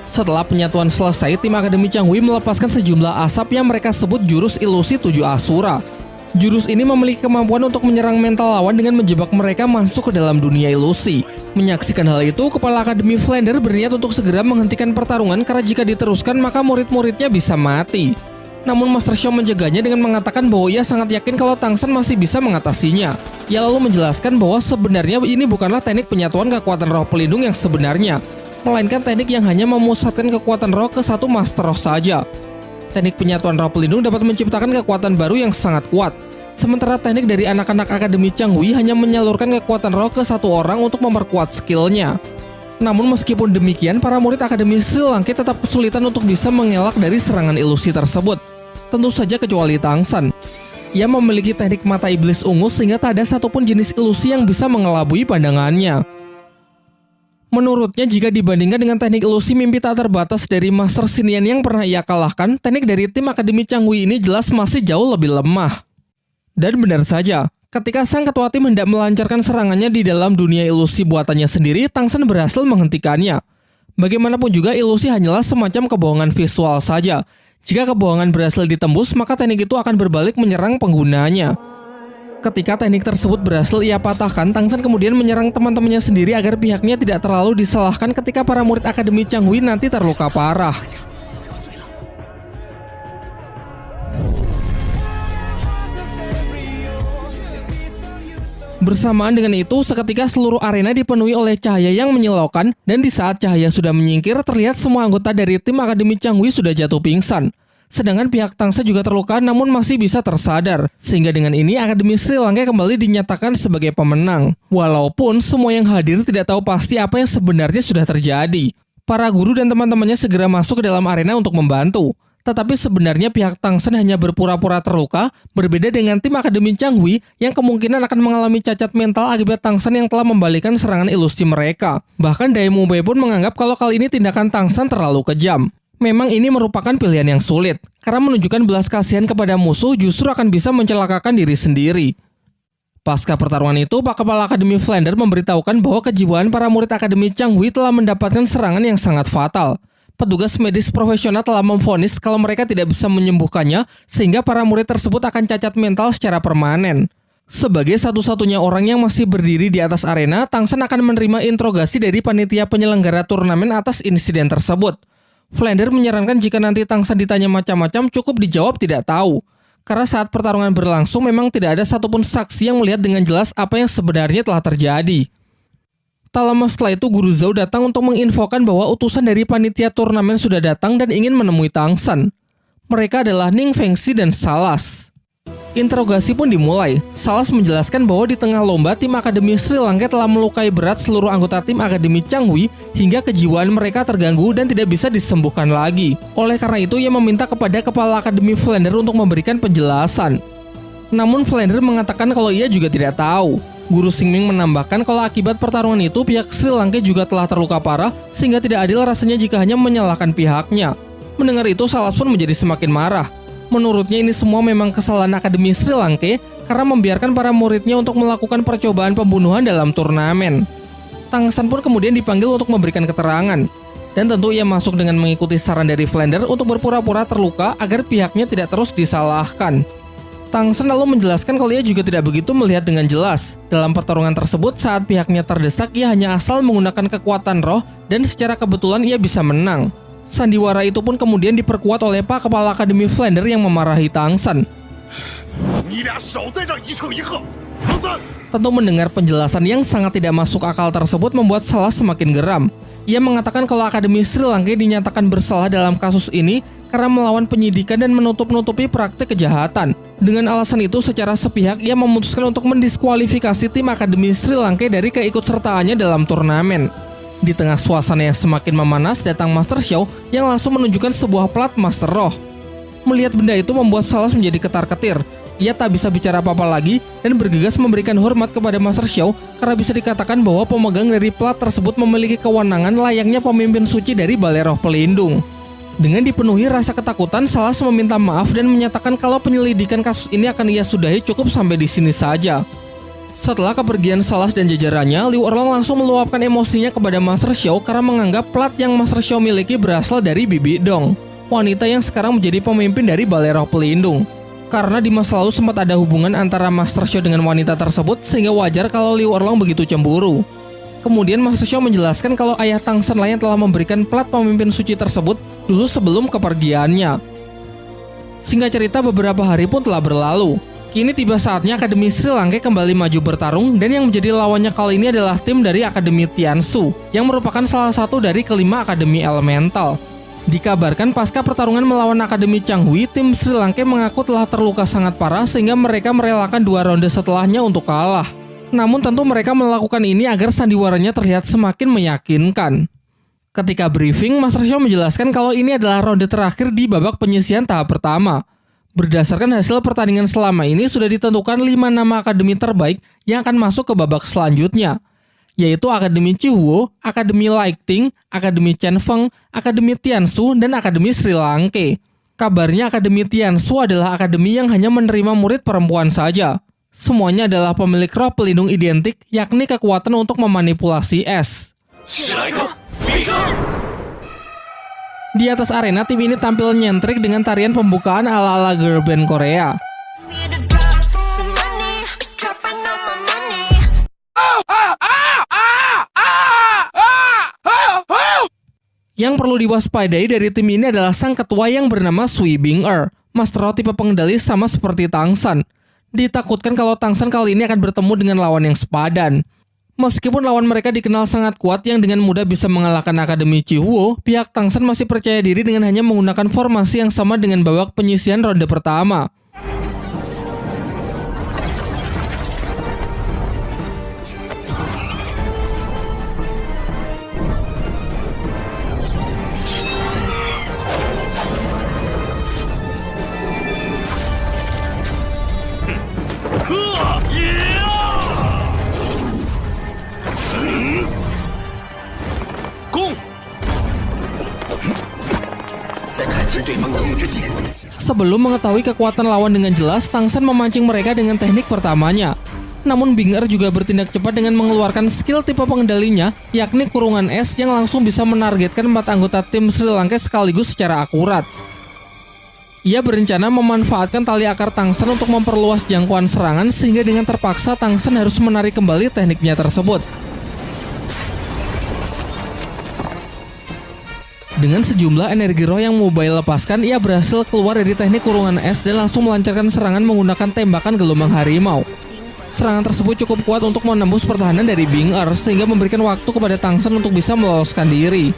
A: Setelah penyatuan selesai, tim Akademi Changhui melepaskan sejumlah asap yang mereka sebut jurus ilusi 7 Asura. Jurus ini memiliki kemampuan untuk menyerang mental lawan dengan menjebak mereka masuk ke dalam dunia ilusi. Menyaksikan hal itu, Kepala Akademi Flander berniat untuk segera menghentikan pertarungan karena jika diteruskan maka murid-muridnya bisa mati. Namun Master Xiao mencegahnya dengan mengatakan bahwa ia sangat yakin kalau Tangsan masih bisa mengatasinya. Ia lalu menjelaskan bahwa sebenarnya ini bukanlah teknik penyatuan kekuatan roh pelindung yang sebenarnya, melainkan teknik yang hanya memusatkan kekuatan roh ke 1 Master Roh saja. Teknik penyatuan roh pelindung dapat menciptakan kekuatan baru yang sangat kuat. Sementara teknik dari anak-anak Akademi Changhui hanya menyalurkan kekuatan roh ke 1 orang untuk memperkuat skillnya. Namun meskipun demikian, para murid Akademi Sri Lanka tetap kesulitan untuk bisa mengelak dari serangan ilusi tersebut. Tentu saja kecuali Tangsan. Ia memiliki teknik mata iblis ungu sehingga tak ada satupun jenis ilusi yang bisa mengelabui pandangannya. Menurutnya, jika dibandingkan dengan teknik ilusi mimpi tak terbatas dari Master Xinian yang pernah ia kalahkan, teknik dari tim Akademi Changhui ini jelas masih jauh lebih lemah. Dan benar saja, ketika sang ketua tim hendak melancarkan serangannya di dalam dunia ilusi buatannya sendiri, Tangsan berhasil menghentikannya. Bagaimanapun juga, ilusi hanyalah semacam kebohongan visual saja. Jika kebohongan berhasil ditembus, maka teknik itu akan berbalik menyerang penggunanya. Ketika teknik tersebut berhasil ia patahkan, Tangsan kemudian menyerang teman-temannya sendiri agar pihaknya tidak terlalu disalahkan ketika para murid Akademi Changhui nanti terluka parah. Bersamaan dengan itu, seketika seluruh arena dipenuhi oleh cahaya yang menyilaukan, dan di saat cahaya sudah menyingkir, terlihat semua anggota dari tim Akademi Changhui sudah jatuh pingsan. Sedangkan pihak Tangsa juga terluka namun masih bisa tersadar, sehingga dengan ini Akademi Sri Lanka kembali dinyatakan sebagai pemenang. Walaupun semua yang hadir tidak tahu pasti apa yang sebenarnya sudah terjadi. Para guru dan teman-temannya segera masuk ke dalam arena untuk membantu. Tetapi sebenarnya pihak Tangsan hanya berpura-pura terluka, berbeda dengan tim Akademi Changhui yang kemungkinan akan mengalami cacat mental akibat Tangsan yang telah membalikan serangan ilusi mereka. Bahkan Dai Mubei pun menganggap kalau kali ini tindakan Tangsan terlalu kejam. Memang ini merupakan pilihan yang sulit, karena menunjukkan belas kasihan kepada musuh justru akan bisa mencelakakan diri sendiri. Pasca pertarungan itu, Pak Kepala Akademi Flander memberitahukan bahwa kejiwaan para murid Akademi Changhui telah mendapatkan serangan yang sangat fatal. Petugas medis profesional telah memvonis kalau mereka tidak bisa menyembuhkannya, sehingga para murid tersebut akan cacat mental secara permanen. Sebagai satu-satunya orang yang masih berdiri di atas arena, Tangsan akan menerima interogasi dari panitia penyelenggara turnamen atas insiden tersebut. Flander menyarankan jika nanti Tangsan ditanya macam-macam cukup dijawab tidak tahu. Karena saat pertarungan berlangsung memang tidak ada satupun saksi yang melihat dengan jelas apa yang sebenarnya telah terjadi. Tak lama setelah itu Guru Zhao datang untuk menginfokan bahwa utusan dari panitia turnamen sudah datang dan ingin menemui Tangsan. Mereka adalah Ning Fengxi dan Salas. Interogasi pun dimulai. Salas menjelaskan bahwa di tengah lomba tim Akademi Sri Lanka telah melukai berat seluruh anggota tim Akademi Changhui hingga kejiwaan mereka terganggu dan tidak bisa disembuhkan lagi. Oleh karena itu ia meminta kepada Kepala Akademi Flander untuk memberikan penjelasan. Namun Flander mengatakan kalau ia juga tidak tahu. Guru Xingming menambahkan kalau akibat pertarungan itu pihak Sri Lanka juga telah terluka parah sehingga tidak adil rasanya jika hanya menyalahkan pihaknya. Mendengar itu Salas pun menjadi semakin marah. Menurutnya ini semua memang kesalahan Akademi Sri Lanka karena membiarkan para muridnya untuk melakukan percobaan pembunuhan dalam turnamen. Tangsan pun kemudian dipanggil untuk memberikan keterangan. Dan tentu ia masuk dengan mengikuti saran dari Flander untuk berpura-pura terluka agar pihaknya tidak terus disalahkan. Tangsan lalu menjelaskan kalau ia juga tidak begitu melihat dengan jelas. Dalam pertarungan tersebut saat pihaknya terdesak ia hanya asal menggunakan kekuatan roh dan secara kebetulan ia bisa menang. Sandiwara itu pun kemudian diperkuat oleh Pak Kepala Akademi Flander yang memarahi Tangsan. Tentu mendengar penjelasan yang sangat tidak masuk akal tersebut membuat Salas semakin geram. Ia mengatakan kalau Akademi Sri Lanka dinyatakan bersalah dalam kasus ini karena melawan penyidikan dan menutup-nutupi praktik kejahatan. Dengan alasan itu secara sepihak ia memutuskan untuk mendiskualifikasi tim Akademi Sri Lanka dari keikutsertaannya dalam turnamen. Di tengah suasana yang semakin memanas, datang Master Xiao yang langsung menunjukkan sebuah plat Master Roh. Melihat benda itu membuat Salas menjadi ketar-ketir. Ia tak bisa bicara apa-apa lagi dan bergegas memberikan hormat kepada Master Xiao karena bisa dikatakan bahwa pemegang dari plat tersebut memiliki kewenangan layaknya pemimpin suci dari Balai Roh Pelindung. Dengan dipenuhi rasa ketakutan, Salas meminta maaf dan menyatakan kalau penyelidikan kasus ini akan ia sudahi cukup sampai di sini saja. Setelah kepergian Salas dan jajarannya, Liu Erlong langsung meluapkan emosinya kepada Master Xiao karena menganggap plat yang Master Xiao miliki berasal dari Bibi Dong, wanita yang sekarang menjadi pemimpin dari Balai Roh Pelindung. Karena di masa lalu sempat ada hubungan antara Master Xiao dengan wanita tersebut sehingga wajar kalau Liu Erlong begitu cemburu. Kemudian Master Xiao menjelaskan kalau ayah Tangsan lain telah memberikan plat pemimpin suci tersebut dulu sebelum kepergiannya. Singkat cerita beberapa hari pun telah berlalu. Kini tiba saatnya Akademi Sri Lanka kembali maju bertarung dan yang menjadi lawannya kali ini adalah tim dari Akademi Tiansu yang merupakan salah satu dari kelima Akademi Elemental. Dikabarkan pasca pertarungan melawan Akademi Changhui, tim Sri Lanka mengaku telah terluka sangat parah sehingga mereka merelakan 2 ronde setelahnya untuk kalah. Namun tentu mereka melakukan ini agar sandiwaranya terlihat semakin meyakinkan. Ketika briefing, Master Xiao menjelaskan kalau ini adalah ronde terakhir di babak penyisihan tahap pertama. Berdasarkan hasil pertandingan selama ini sudah ditentukan 5 nama akademi terbaik yang akan masuk ke babak selanjutnya, yaitu Akademi Chihuo, Akademi Lighting, Akademi Chen Feng, Akademi Tiansu, dan Akademi Sri Lanka. Kabarnya Akademi Tiansu adalah akademi yang hanya menerima murid perempuan saja. Semuanya adalah pemilik roh pelindung identik, yakni kekuatan untuk memanipulasi es. Di atas arena, tim ini tampil nyentrik dengan tarian pembukaan ala-ala girl band Korea. Yang perlu diwaspadai dari tim ini adalah sang ketua yang bernama Sui Bing-er, Master Roh tipe pengendali sama seperti Tangsan. Ditakutkan kalau Tangsan kali ini akan bertemu dengan lawan yang sepadan. Meskipun lawan mereka dikenal sangat kuat yang dengan mudah bisa mengalahkan Akademi Chihuo, pihak Tangsan masih percaya diri dengan hanya menggunakan formasi yang sama dengan babak penyisihan ronde pertama. Sebelum mengetahui kekuatan lawan dengan jelas, Tangsan memancing mereka dengan teknik pertamanya. Namun Bing-er juga bertindak cepat dengan mengeluarkan skill tipe pengendalinya, yakni kurungan es yang langsung bisa menargetkan 4 anggota tim Sri Lanka sekaligus secara akurat. Ia berencana memanfaatkan tali akar Tangsan untuk memperluas jangkauan serangan sehingga dengan terpaksa Tangsan harus menarik kembali tekniknya tersebut. Dengan sejumlah energi roh yang mobile lepaskan, ia berhasil keluar dari teknik kurungan es dan langsung melancarkan serangan menggunakan tembakan gelombang harimau. Serangan tersebut cukup kuat untuk menembus pertahanan dari Bing-er sehingga memberikan waktu kepada Tangsan untuk bisa meloloskan diri.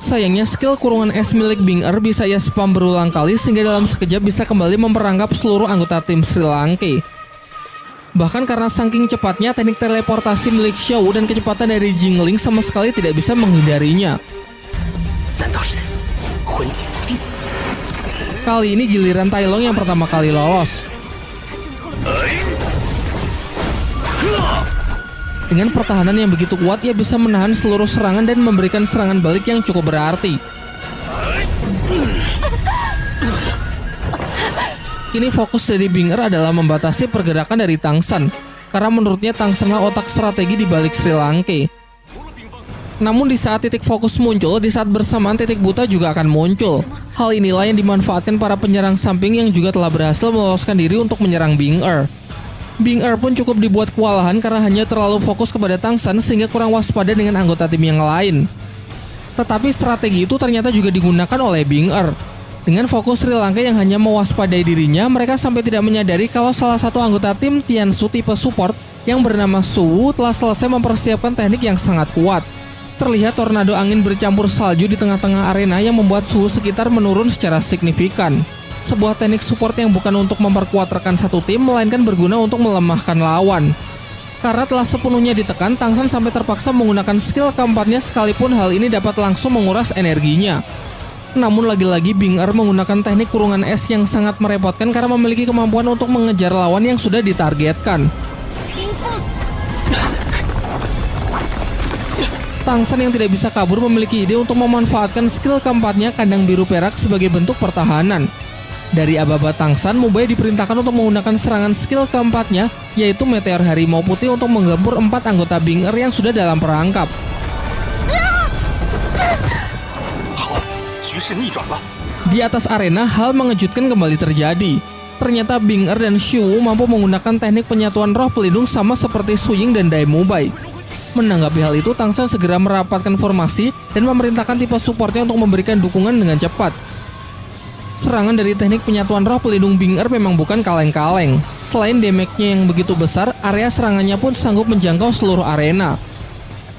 A: Sayangnya skill kurungan es milik Bing-er bisa ia spam berulang kali sehingga dalam sekejap bisa kembali memperangkap seluruh anggota tim Sri Lanka. Bahkan karena saking cepatnya teknik teleportasi milik Xiao dan kecepatan dari Jingling sama sekali tidak bisa menghindarinya. Kali ini giliran Tai Long yang pertama kali lolos. Dengan pertahanan yang begitu kuat, ia bisa menahan seluruh serangan dan memberikan serangan balik yang cukup berarti. Kini fokus dari Bing Er adalah membatasi pergerakan dari Tang San, karena menurutnya Tang Sanlah otak strategi di balik Sri Lanka. Namun di saat titik fokus muncul, di saat bersamaan titik buta juga akan muncul. Hal inilah yang dimanfaatkan para penyerang samping yang juga telah berhasil meloloskan diri untuk menyerang Bing Er. Bing Er pun cukup dibuat kewalahan karena hanya terlalu fokus kepada Tang San sehingga kurang waspada dengan anggota tim yang lain. Tetapi strategi itu ternyata juga digunakan oleh Bing Er. Dengan fokus Sri Lanka yang hanya mewaspadai dirinya, mereka sampai tidak menyadari kalau salah satu anggota tim Tiansu tipe support yang bernama Suwu telah selesai mempersiapkan teknik yang sangat kuat. Terlihat tornado angin bercampur salju di tengah-tengah arena yang membuat suhu sekitar menurun secara signifikan. Sebuah teknik support yang bukan untuk memperkuat rekan satu tim, melainkan berguna untuk melemahkan lawan. Karena telah sepenuhnya ditekan, Tang San sampai terpaksa menggunakan skill keempatnya sekalipun hal ini dapat langsung menguras energinya. Namun lagi-lagi Bing Er menggunakan teknik kurungan es yang sangat merepotkan karena memiliki kemampuan untuk mengejar lawan yang sudah ditargetkan. Tang San yang tidak bisa kabur memiliki ide untuk memanfaatkan skill keempatnya kandang biru perak sebagai bentuk pertahanan. Dari aba-aba Tang San, Mubaya diperintahkan untuk menggunakan serangan skill keempatnya, yaitu Meteor Harimau Putih untuk menggempur 4 anggota Bing Er yang sudah dalam perangkap. Di atas arena, hal mengejutkan kembali terjadi. Ternyata Bing Er dan Shu mampu menggunakan teknik penyatuan roh pelindung sama seperti Su Ying dan Dai Mubai. Menanggapi hal itu, Tang San segera merapatkan formasi dan memerintahkan tipe supportnya untuk memberikan dukungan dengan cepat. Serangan dari teknik penyatuan roh pelindung Bing Er memang bukan kaleng-kaleng. Selain damage-nya yang begitu besar, area serangannya pun sanggup menjangkau seluruh arena.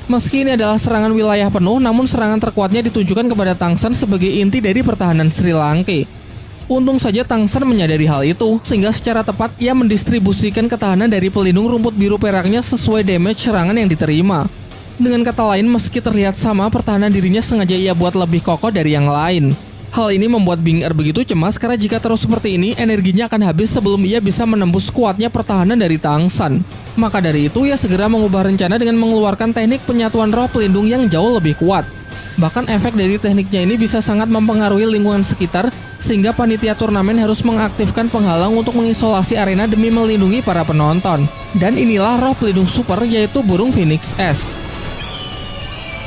A: Meski ini adalah serangan wilayah penuh, namun serangan terkuatnya ditujukan kepada Tang San sebagai inti dari pertahanan Sri Lanka. Untung saja Tang San menyadari hal itu, sehingga secara tepat ia mendistribusikan ketahanan dari pelindung rumput biru peraknya sesuai damage serangan yang diterima. Dengan kata lain, meski terlihat sama, pertahanan dirinya sengaja ia buat lebih kokoh dari yang lain. Hal ini membuat Bing Er begitu cemas karena jika terus seperti ini, energinya akan habis sebelum ia bisa menembus kuatnya pertahanan dari Tang San. Maka dari itu, ia segera mengubah rencana dengan mengeluarkan teknik penyatuan roh pelindung yang jauh lebih kuat. Bahkan efek dari tekniknya ini bisa sangat mempengaruhi lingkungan sekitar, sehingga panitia turnamen harus mengaktifkan penghalang untuk mengisolasi arena demi melindungi para penonton. Dan inilah roh pelindung super, yaitu burung Phoenix S.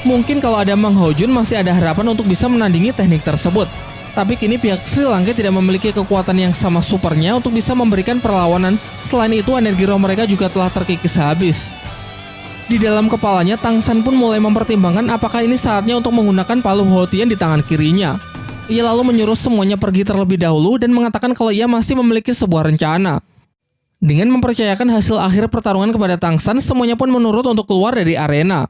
A: Mungkin kalau ada Mang Ho Jun masih ada harapan untuk bisa menandingi teknik tersebut. Tapi kini pihak Sri Lanka tidak memiliki kekuatan yang sama supernya untuk bisa memberikan perlawanan. Selain itu, energi roh mereka juga telah terkikis habis. Di dalam kepalanya, Tang San pun mulai mempertimbangkan apakah ini saatnya untuk menggunakan palu Houtian di tangan kirinya. Ia lalu menyuruh semuanya pergi terlebih dahulu dan mengatakan kalau ia masih memiliki sebuah rencana. Dengan mempercayakan hasil akhir pertarungan kepada Tang San, semuanya pun menurut untuk keluar dari arena.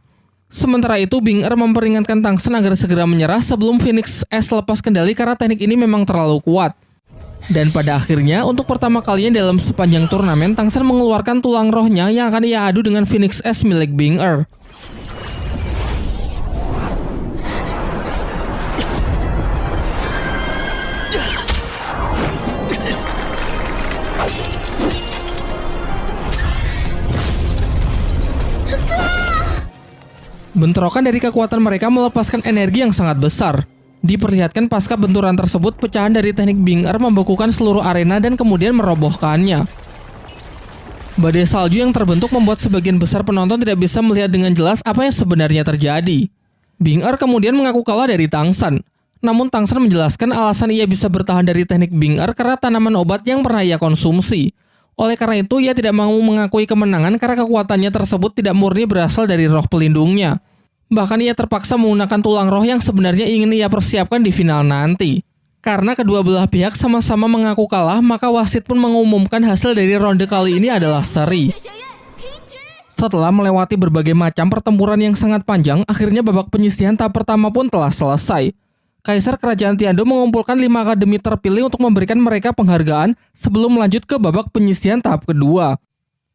A: Sementara itu, Bing Er memperingatkan Tang San agar segera menyerah sebelum Phoenix S lepas kendali karena teknik ini memang terlalu kuat. Dan pada akhirnya, untuk pertama kalinya dalam sepanjang turnamen, Tang San mengeluarkan tulang rohnya yang akan ia adu dengan Phoenix S milik Bing Er. Bentrokan dari kekuatan mereka melepaskan energi yang sangat besar. Diperlihatkan pasca benturan tersebut, pecahan dari teknik Bing Er membekukan seluruh arena dan kemudian merobohkannya. Badai salju yang terbentuk membuat sebagian besar penonton tidak bisa melihat dengan jelas apa yang sebenarnya terjadi. Bing Er kemudian mengaku kalah dari Tang San. Namun Tang San menjelaskan alasan ia bisa bertahan dari teknik Bing Er karena tanaman obat yang pernah ia konsumsi. Oleh karena itu, ia tidak mau mengakui kemenangan karena kekuatannya tersebut tidak murni berasal dari roh pelindungnya. Bahkan ia terpaksa menggunakan tulang roh yang sebenarnya ingin ia persiapkan di final nanti. Karena kedua belah pihak sama-sama mengaku kalah, maka wasit pun mengumumkan hasil dari ronde kali ini adalah seri. Setelah melewati berbagai macam pertempuran yang sangat panjang, akhirnya babak penyisihan tahap pertama pun telah selesai. Kaisar Kerajaan Tiando mengumpulkan 5 akademi terpilih untuk memberikan mereka penghargaan sebelum melanjut ke babak penyisihan tahap kedua.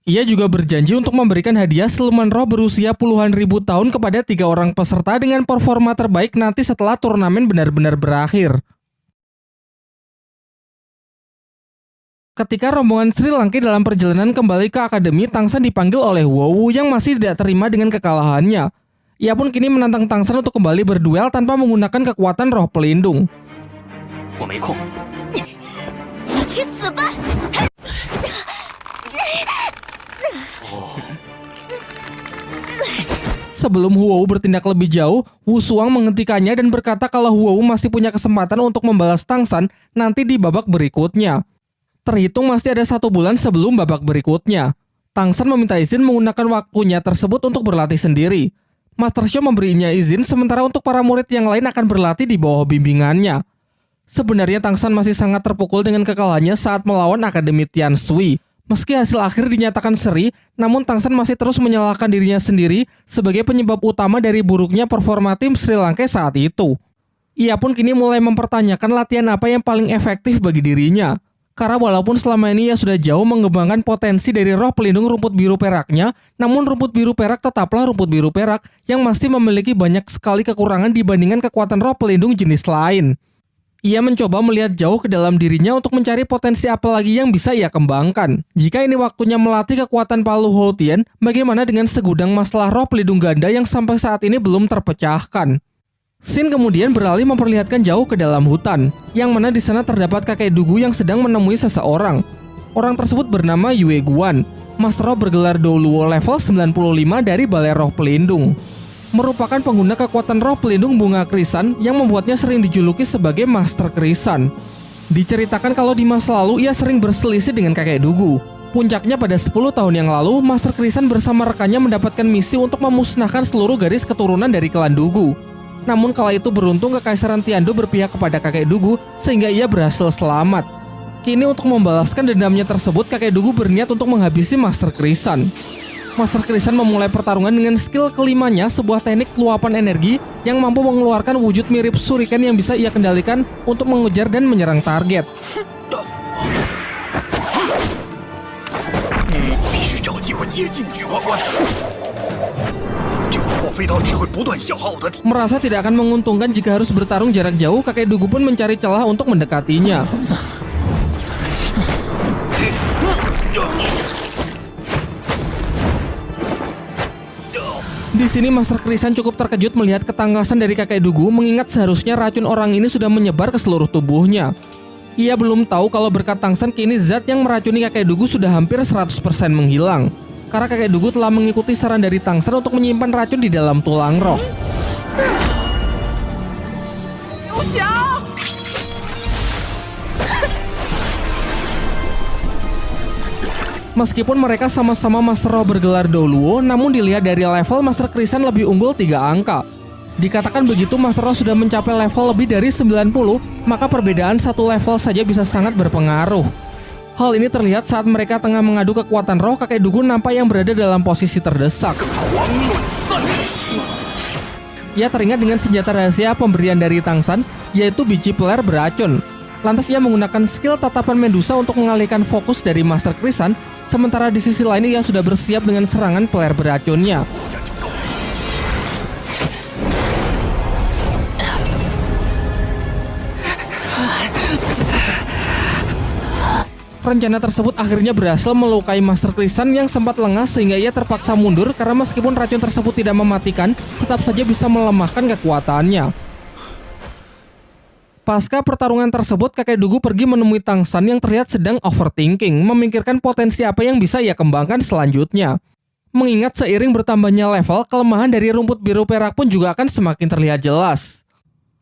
A: Ia juga berjanji untuk memberikan hadiah siluman roh berusia puluhan ribu tahun kepada 3 orang peserta dengan performa terbaik nanti setelah turnamen benar-benar berakhir. Ketika rombongan Sri Lanka dalam perjalanan kembali ke akademi, Tangsan dipanggil oleh Wowu yang masih tidak terima dengan kekalahannya. Ia pun kini menantang Tangsan untuk kembali berduel tanpa menggunakan kekuatan roh pelindung. Sebelum Huou bertindak lebih jauh, Wu Suang menghentikannya dan berkata kalau Huou masih punya kesempatan untuk membalas Tangsan nanti di babak berikutnya. Terhitung masih ada 1 bulan sebelum babak berikutnya. Tangsan meminta izin menggunakan waktunya tersebut untuk berlatih sendiri. Master Xiao memberinya izin sementara untuk para murid yang lain akan berlatih di bawah bimbingannya. Sebenarnya Tangsan masih sangat terpukul dengan kekalahannya saat melawan Akademi Tian Sui. Meski hasil akhir dinyatakan seri, namun Tangsan masih terus menyalahkan dirinya sendiri sebagai penyebab utama dari buruknya performa tim Sri Lanka saat itu. Ia pun kini mulai mempertanyakan latihan apa yang paling efektif bagi dirinya. Karena walaupun selama ini ia sudah jauh mengembangkan potensi dari roh pelindung rumput biru peraknya, namun rumput biru perak tetaplah rumput biru perak yang masih memiliki banyak sekali kekurangan dibandingkan kekuatan roh pelindung jenis lain. Ia mencoba melihat jauh ke dalam dirinya untuk mencari potensi apa lagi yang bisa ia kembangkan. Jika ini waktunya melatih kekuatan Palu Houtian, bagaimana dengan segudang masalah roh pelindung ganda yang sampai saat ini belum terpecahkan? Sin kemudian beralih memperlihatkan jauh ke dalam hutan, yang mana di sana terdapat kakek dugu yang sedang menemui seseorang. Orang tersebut bernama Yue Guan, Master Roh bergelar Douluo level 95 dari Balai Roh Pelindung. Merupakan pengguna kekuatan roh pelindung bunga krisan yang membuatnya sering dijuluki sebagai Master Krisan. Diceritakan kalau di masa lalu ia sering berselisih dengan kakek dugu. Puncaknya pada 10 tahun yang lalu, Master Krisan bersama rekannya mendapatkan misi untuk memusnahkan seluruh garis keturunan dari klan dugu. Namun kala itu beruntung Kekaisaran Tiandu berpihak kepada kakek dugu sehingga ia berhasil selamat. Kini untuk membalaskan dendamnya tersebut, kakek dugu berniat untuk menghabisi Master Krisan. Master Krisan memulai pertarungan dengan skill kelimanya, sebuah teknik luapan energi yang mampu mengeluarkan wujud mirip shuriken yang bisa ia kendalikan untuk mengejar dan menyerang target. Merasa tidak akan menguntungkan jika harus bertarung jarak jauh, kakek dugu pun mencari celah untuk mendekatinya. Di sini Master Krisan cukup terkejut melihat ketangkasan dari kakek dugu, mengingat seharusnya racun orang ini sudah menyebar ke seluruh tubuhnya. Ia belum tahu kalau berkat Tangsan kini zat yang meracuni kakek dugu sudah hampir 100% menghilang. Karena kakek dugu telah mengikuti saran dari Tangsan untuk menyimpan racun di dalam tulang roh. Meskipun mereka sama-sama Master Roh bergelar Douluo, namun dilihat dari level, Master Krisan lebih unggul 3 angka. Dikatakan begitu, Master Roh sudah mencapai level lebih dari 90, maka perbedaan 1 level saja bisa sangat berpengaruh. Hal ini terlihat saat mereka tengah mengadu kekuatan roh, kakek dugu nampak yang berada dalam posisi terdesak. Ia teringat dengan senjata rahasia pemberian dari Tangsan, yaitu biji peler beracun. Lantas ia menggunakan skill tatapan Medusa untuk mengalihkan fokus dari Master Krisan, sementara di sisi lain ia sudah bersiap dengan serangan peler beracunnya. Rencana tersebut akhirnya berhasil melukai Master Krisan yang sempat lengah sehingga ia terpaksa mundur karena meskipun racun tersebut tidak mematikan, tetap saja bisa melemahkan kekuatannya. Pasca pertarungan tersebut, kakek dugu pergi menemui Tangsan yang terlihat sedang overthinking, memikirkan potensi apa yang bisa ia kembangkan selanjutnya. Mengingat seiring bertambahnya level, kelemahan dari rumput biru perak pun juga akan semakin terlihat jelas.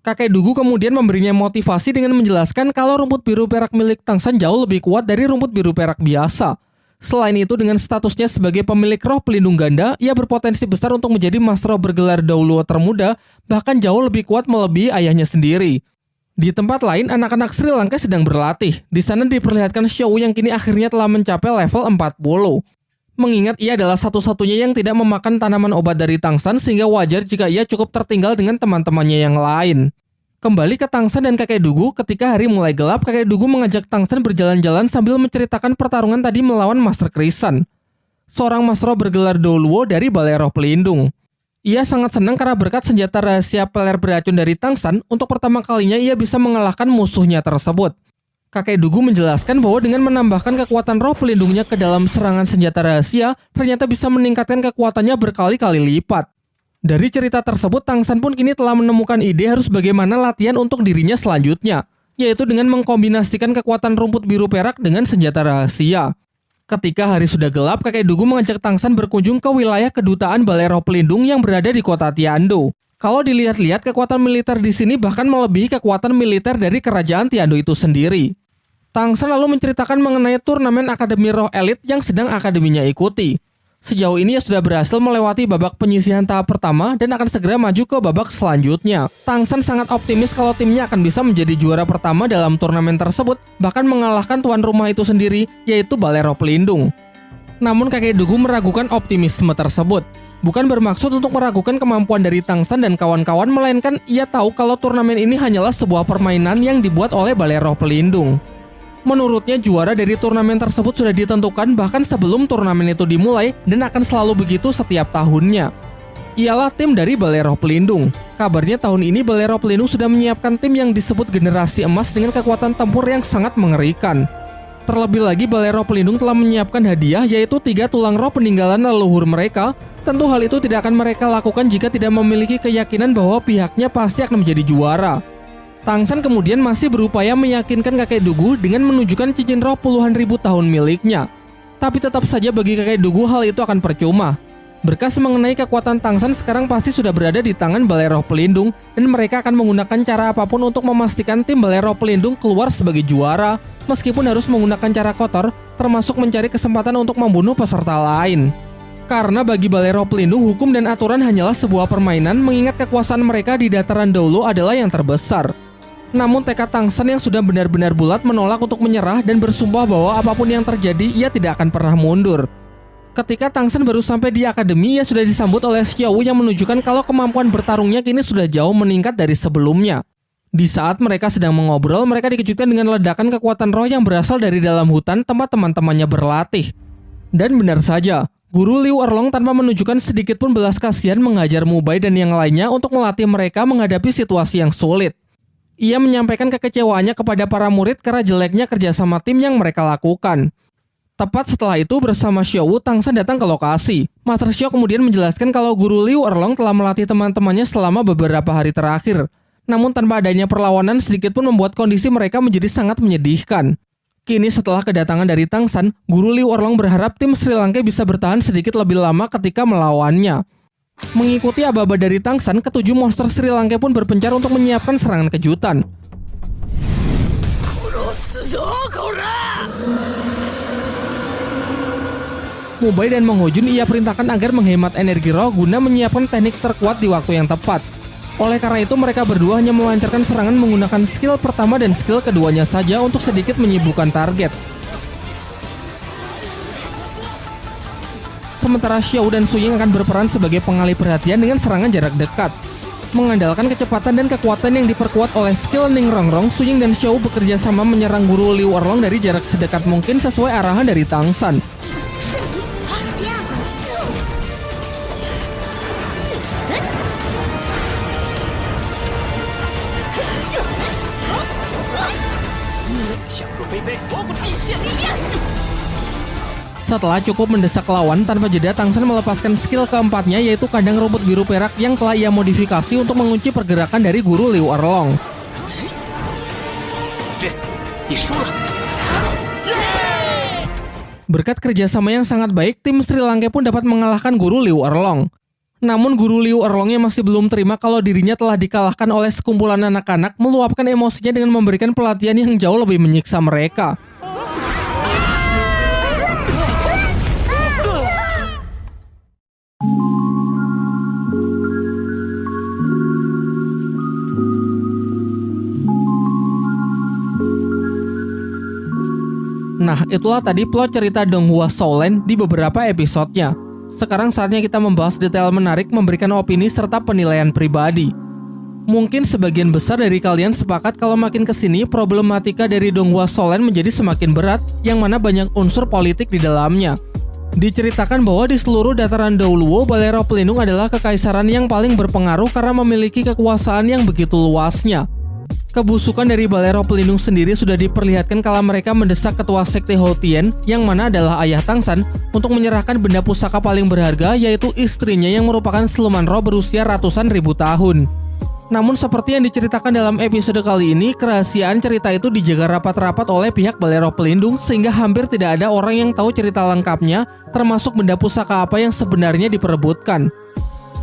A: Kakek dugu kemudian memberinya motivasi dengan menjelaskan kalau rumput biru perak milik Tangsan jauh lebih kuat dari rumput biru perak biasa. Selain itu, dengan statusnya sebagai pemilik roh pelindung ganda, ia berpotensi besar untuk menjadi Master Roh bergelar Douluo termuda, bahkan jauh lebih kuat melebihi ayahnya sendiri. Di tempat lain, anak-anak Sri Lanka sedang berlatih. Di sana diperlihatkan Xiao yang kini akhirnya telah mencapai level 40. Mengingat ia adalah satu-satunya yang tidak memakan tanaman obat dari Tangsan, sehingga wajar jika ia cukup tertinggal dengan teman-temannya yang lain. Kembali ke Tangsan dan kakek dugu, ketika hari mulai gelap, kakek dugu mengajak Tangsan berjalan-jalan sambil menceritakan pertarungan tadi melawan Master Krisan, seorang Master Roh bergelar Douluo dari Balai Roh Pelindung. Ia sangat senang karena berkat senjata rahasia peler beracun dari Tangsan, untuk pertama kalinya ia bisa mengalahkan musuhnya tersebut. Kakek Dugu menjelaskan bahwa dengan menambahkan kekuatan roh pelindungnya ke dalam serangan senjata rahasia, ternyata bisa meningkatkan kekuatannya berkali-kali lipat. Dari cerita tersebut, Tangsan pun kini telah menemukan ide harus bagaimana latihan untuk dirinya selanjutnya, yaitu dengan mengkombinasikan kekuatan rumput biru perak dengan senjata rahasia. Ketika hari sudah gelap, Kakek Dugu mengajak Tangsan berkunjung ke wilayah kedutaan Balai Roh Pelindung yang berada di kota Tiando. Kalau dilihat-lihat, kekuatan militer di sini bahkan melebihi kekuatan militer dari kerajaan Tiando itu sendiri. Tangsan lalu menceritakan mengenai turnamen Akademi Roh Elit yang sedang akademinya ikuti. Sejauh ini ia sudah berhasil melewati babak penyisihan tahap pertama dan akan segera maju ke babak selanjutnya. Tangsan sangat optimis kalau timnya akan bisa menjadi juara pertama dalam turnamen tersebut, bahkan mengalahkan tuan rumah itu sendiri, yaitu Balai Roh Pelindung. Namun Kakek Dugu meragukan optimisme tersebut. Bukan bermaksud untuk meragukan kemampuan dari Tangsan dan kawan-kawan, melainkan ia tahu kalau turnamen ini hanyalah sebuah permainan yang dibuat oleh Balai Roh Pelindung. Menurutnya juara dari turnamen tersebut sudah ditentukan bahkan sebelum turnamen itu dimulai dan akan selalu begitu setiap tahunnya. Ialah tim dari Balai Roh Pelindung. Kabarnya tahun ini Balai Roh Pelindung sudah menyiapkan tim yang disebut Generasi Emas dengan kekuatan tempur yang sangat mengerikan. Terlebih lagi Balai Roh Pelindung telah menyiapkan hadiah, yaitu 3 tulang roh peninggalan leluhur mereka. Tentu hal itu tidak akan mereka lakukan jika tidak memiliki keyakinan bahwa pihaknya pasti akan menjadi juara. Tangsan kemudian masih berupaya meyakinkan Kakek Dugu dengan menunjukkan cincin roh puluhan ribu tahun miliknya. Tapi tetap saja bagi Kakek Dugu hal itu akan percuma. Berkas mengenai kekuatan Tangsan sekarang pasti sudah berada di tangan Balai Roh Pelindung, dan mereka akan menggunakan cara apapun untuk memastikan tim Balai Roh Pelindung keluar sebagai juara, meskipun harus menggunakan cara kotor, termasuk mencari kesempatan untuk membunuh peserta lain. Karena bagi Balai Roh Pelindung, hukum dan aturan hanyalah sebuah permainan, mengingat kekuasaan mereka di dataran dahulu adalah yang terbesar. Namun tekad Tangsan yang sudah benar-benar bulat menolak untuk menyerah dan bersumpah bahwa apapun yang terjadi, ia tidak akan pernah mundur. Ketika Tangsan baru sampai di akademi, ia sudah disambut oleh Xiao yang menunjukkan kalau kemampuan bertarungnya kini sudah jauh meningkat dari sebelumnya. Di saat mereka sedang mengobrol, mereka dikejutkan dengan ledakan kekuatan roh yang berasal dari dalam hutan tempat teman-temannya berlatih. Dan benar saja, Guru Liu Erlong tanpa menunjukkan sedikit pun belas kasihan mengajar Mubai dan yang lainnya untuk melatih mereka menghadapi situasi yang sulit. Ia menyampaikan kekecewaannya kepada para murid karena jeleknya kerjasama tim yang mereka lakukan. Tepat setelah itu bersama Xiao, Tangsan datang ke lokasi. Master Xiao kemudian menjelaskan kalau Guru Liu Erlong telah melatih teman-temannya selama beberapa hari terakhir. Namun tanpa adanya perlawanan sedikit pun membuat kondisi mereka menjadi sangat menyedihkan. Kini setelah kedatangan dari Tangsan, Guru Liu Erlong berharap tim Sri Lanka bisa bertahan sedikit lebih lama ketika melawannya. Mengikuti aba-aba dari Tangsan, ketujuh monster Sri Lanka pun berpencar untuk menyiapkan serangan kejutan. Mubai dan Mang Hojun ia perintahkan agar menghemat energi roh guna menyiapkan teknik terkuat di waktu yang tepat. Oleh karena itu mereka berdua hanya melancarkan serangan menggunakan skill pertama dan skill keduanya saja untuk sedikit menyibukkan target. Sementara Xiao dan Suying akan berperan sebagai pengalih perhatian dengan serangan jarak dekat. Mengandalkan kecepatan dan kekuatan yang diperkuat oleh skill Ning Rongrong, Suying dan Xiao bekerja sama menyerang Guru Liu Erlong dari jarak sedekat mungkin sesuai arahan dari Tangsan. Setelah cukup mendesak lawan, tanpa jeda Tangsan melepaskan skill keempatnya, yaitu kandang rumput biru perak yang telah ia modifikasi untuk mengunci pergerakan dari Guru Liu Erlong. Berkat kerjasama yang sangat baik, tim Sri Lanka pun dapat mengalahkan Guru Liu Erlong. Namun Guru Liu Erlongnya masih belum terima kalau dirinya telah dikalahkan oleh sekumpulan anak-anak, meluapkan emosinya dengan memberikan pelatihan yang jauh lebih menyiksa mereka. Nah, itulah tadi plot cerita Donghua Shaolin di beberapa episodenya. Sekarang saatnya kita membahas detail menarik, memberikan opini serta penilaian pribadi. Mungkin sebagian besar dari kalian sepakat kalau makin kesini problematika dari Donghua Shaolin menjadi semakin berat, yang mana banyak unsur politik di dalamnya. Diceritakan bahwa di seluruh dataran Daoluo, Balai Roh Pelindung adalah kekaisaran yang paling berpengaruh karena memiliki kekuasaan yang begitu luasnya. Kebusukan dari Balai Roh Pelindung sendiri sudah diperlihatkan kala mereka mendesak ketua sekte Hotien, yang mana adalah ayah Tangsan, untuk menyerahkan benda pusaka paling berharga, yaitu istrinya yang merupakan siluman roh berusia ratusan ribu tahun. Namun seperti yang diceritakan dalam episode kali ini, kerahasiaan cerita itu dijaga rapat-rapat oleh pihak Balai Roh Pelindung sehingga hampir tidak ada orang yang tahu cerita lengkapnya, termasuk benda pusaka apa yang sebenarnya diperebutkan.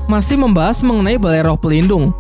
A: Masih membahas mengenai Balai Roh Pelindung.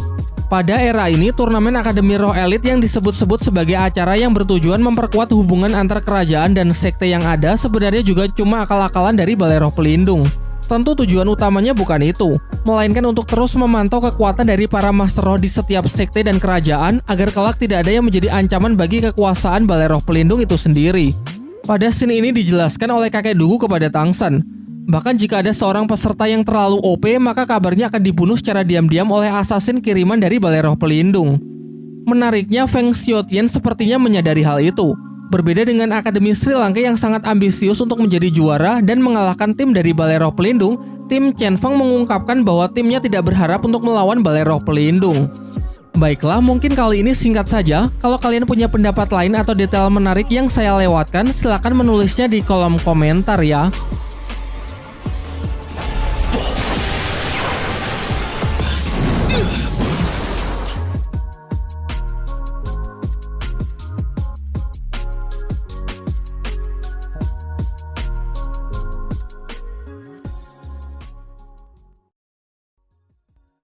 A: Pada era ini, turnamen Akademi Roh Elit yang disebut-sebut sebagai acara yang bertujuan memperkuat hubungan antar kerajaan dan sekte yang ada sebenarnya juga cuma akal-akalan dari Balai Roh Pelindung. Tentu tujuan utamanya bukan itu, melainkan untuk terus memantau kekuatan dari para master roh di setiap sekte dan kerajaan agar kelak tidak ada yang menjadi ancaman bagi kekuasaan Balai Roh Pelindung itu sendiri. Pada scene ini dijelaskan oleh kakek Dugu kepada Tangsan. Bahkan jika ada seorang peserta yang terlalu OP, maka kabarnya akan dibunuh secara diam-diam oleh asasin kiriman dari Balai Roh Pelindung. Menariknya, Feng Xiaotian sepertinya menyadari hal itu. Berbeda dengan Akademi Sri Lanka yang sangat ambisius untuk menjadi juara dan mengalahkan tim dari Balai Roh Pelindung, tim Chen Feng mengungkapkan bahwa timnya tidak berharap untuk melawan Balai Roh Pelindung. Baiklah, mungkin kali ini singkat saja. Kalau kalian punya pendapat lain atau detail menarik yang saya lewatkan, silakan menulisnya di kolom komentar ya.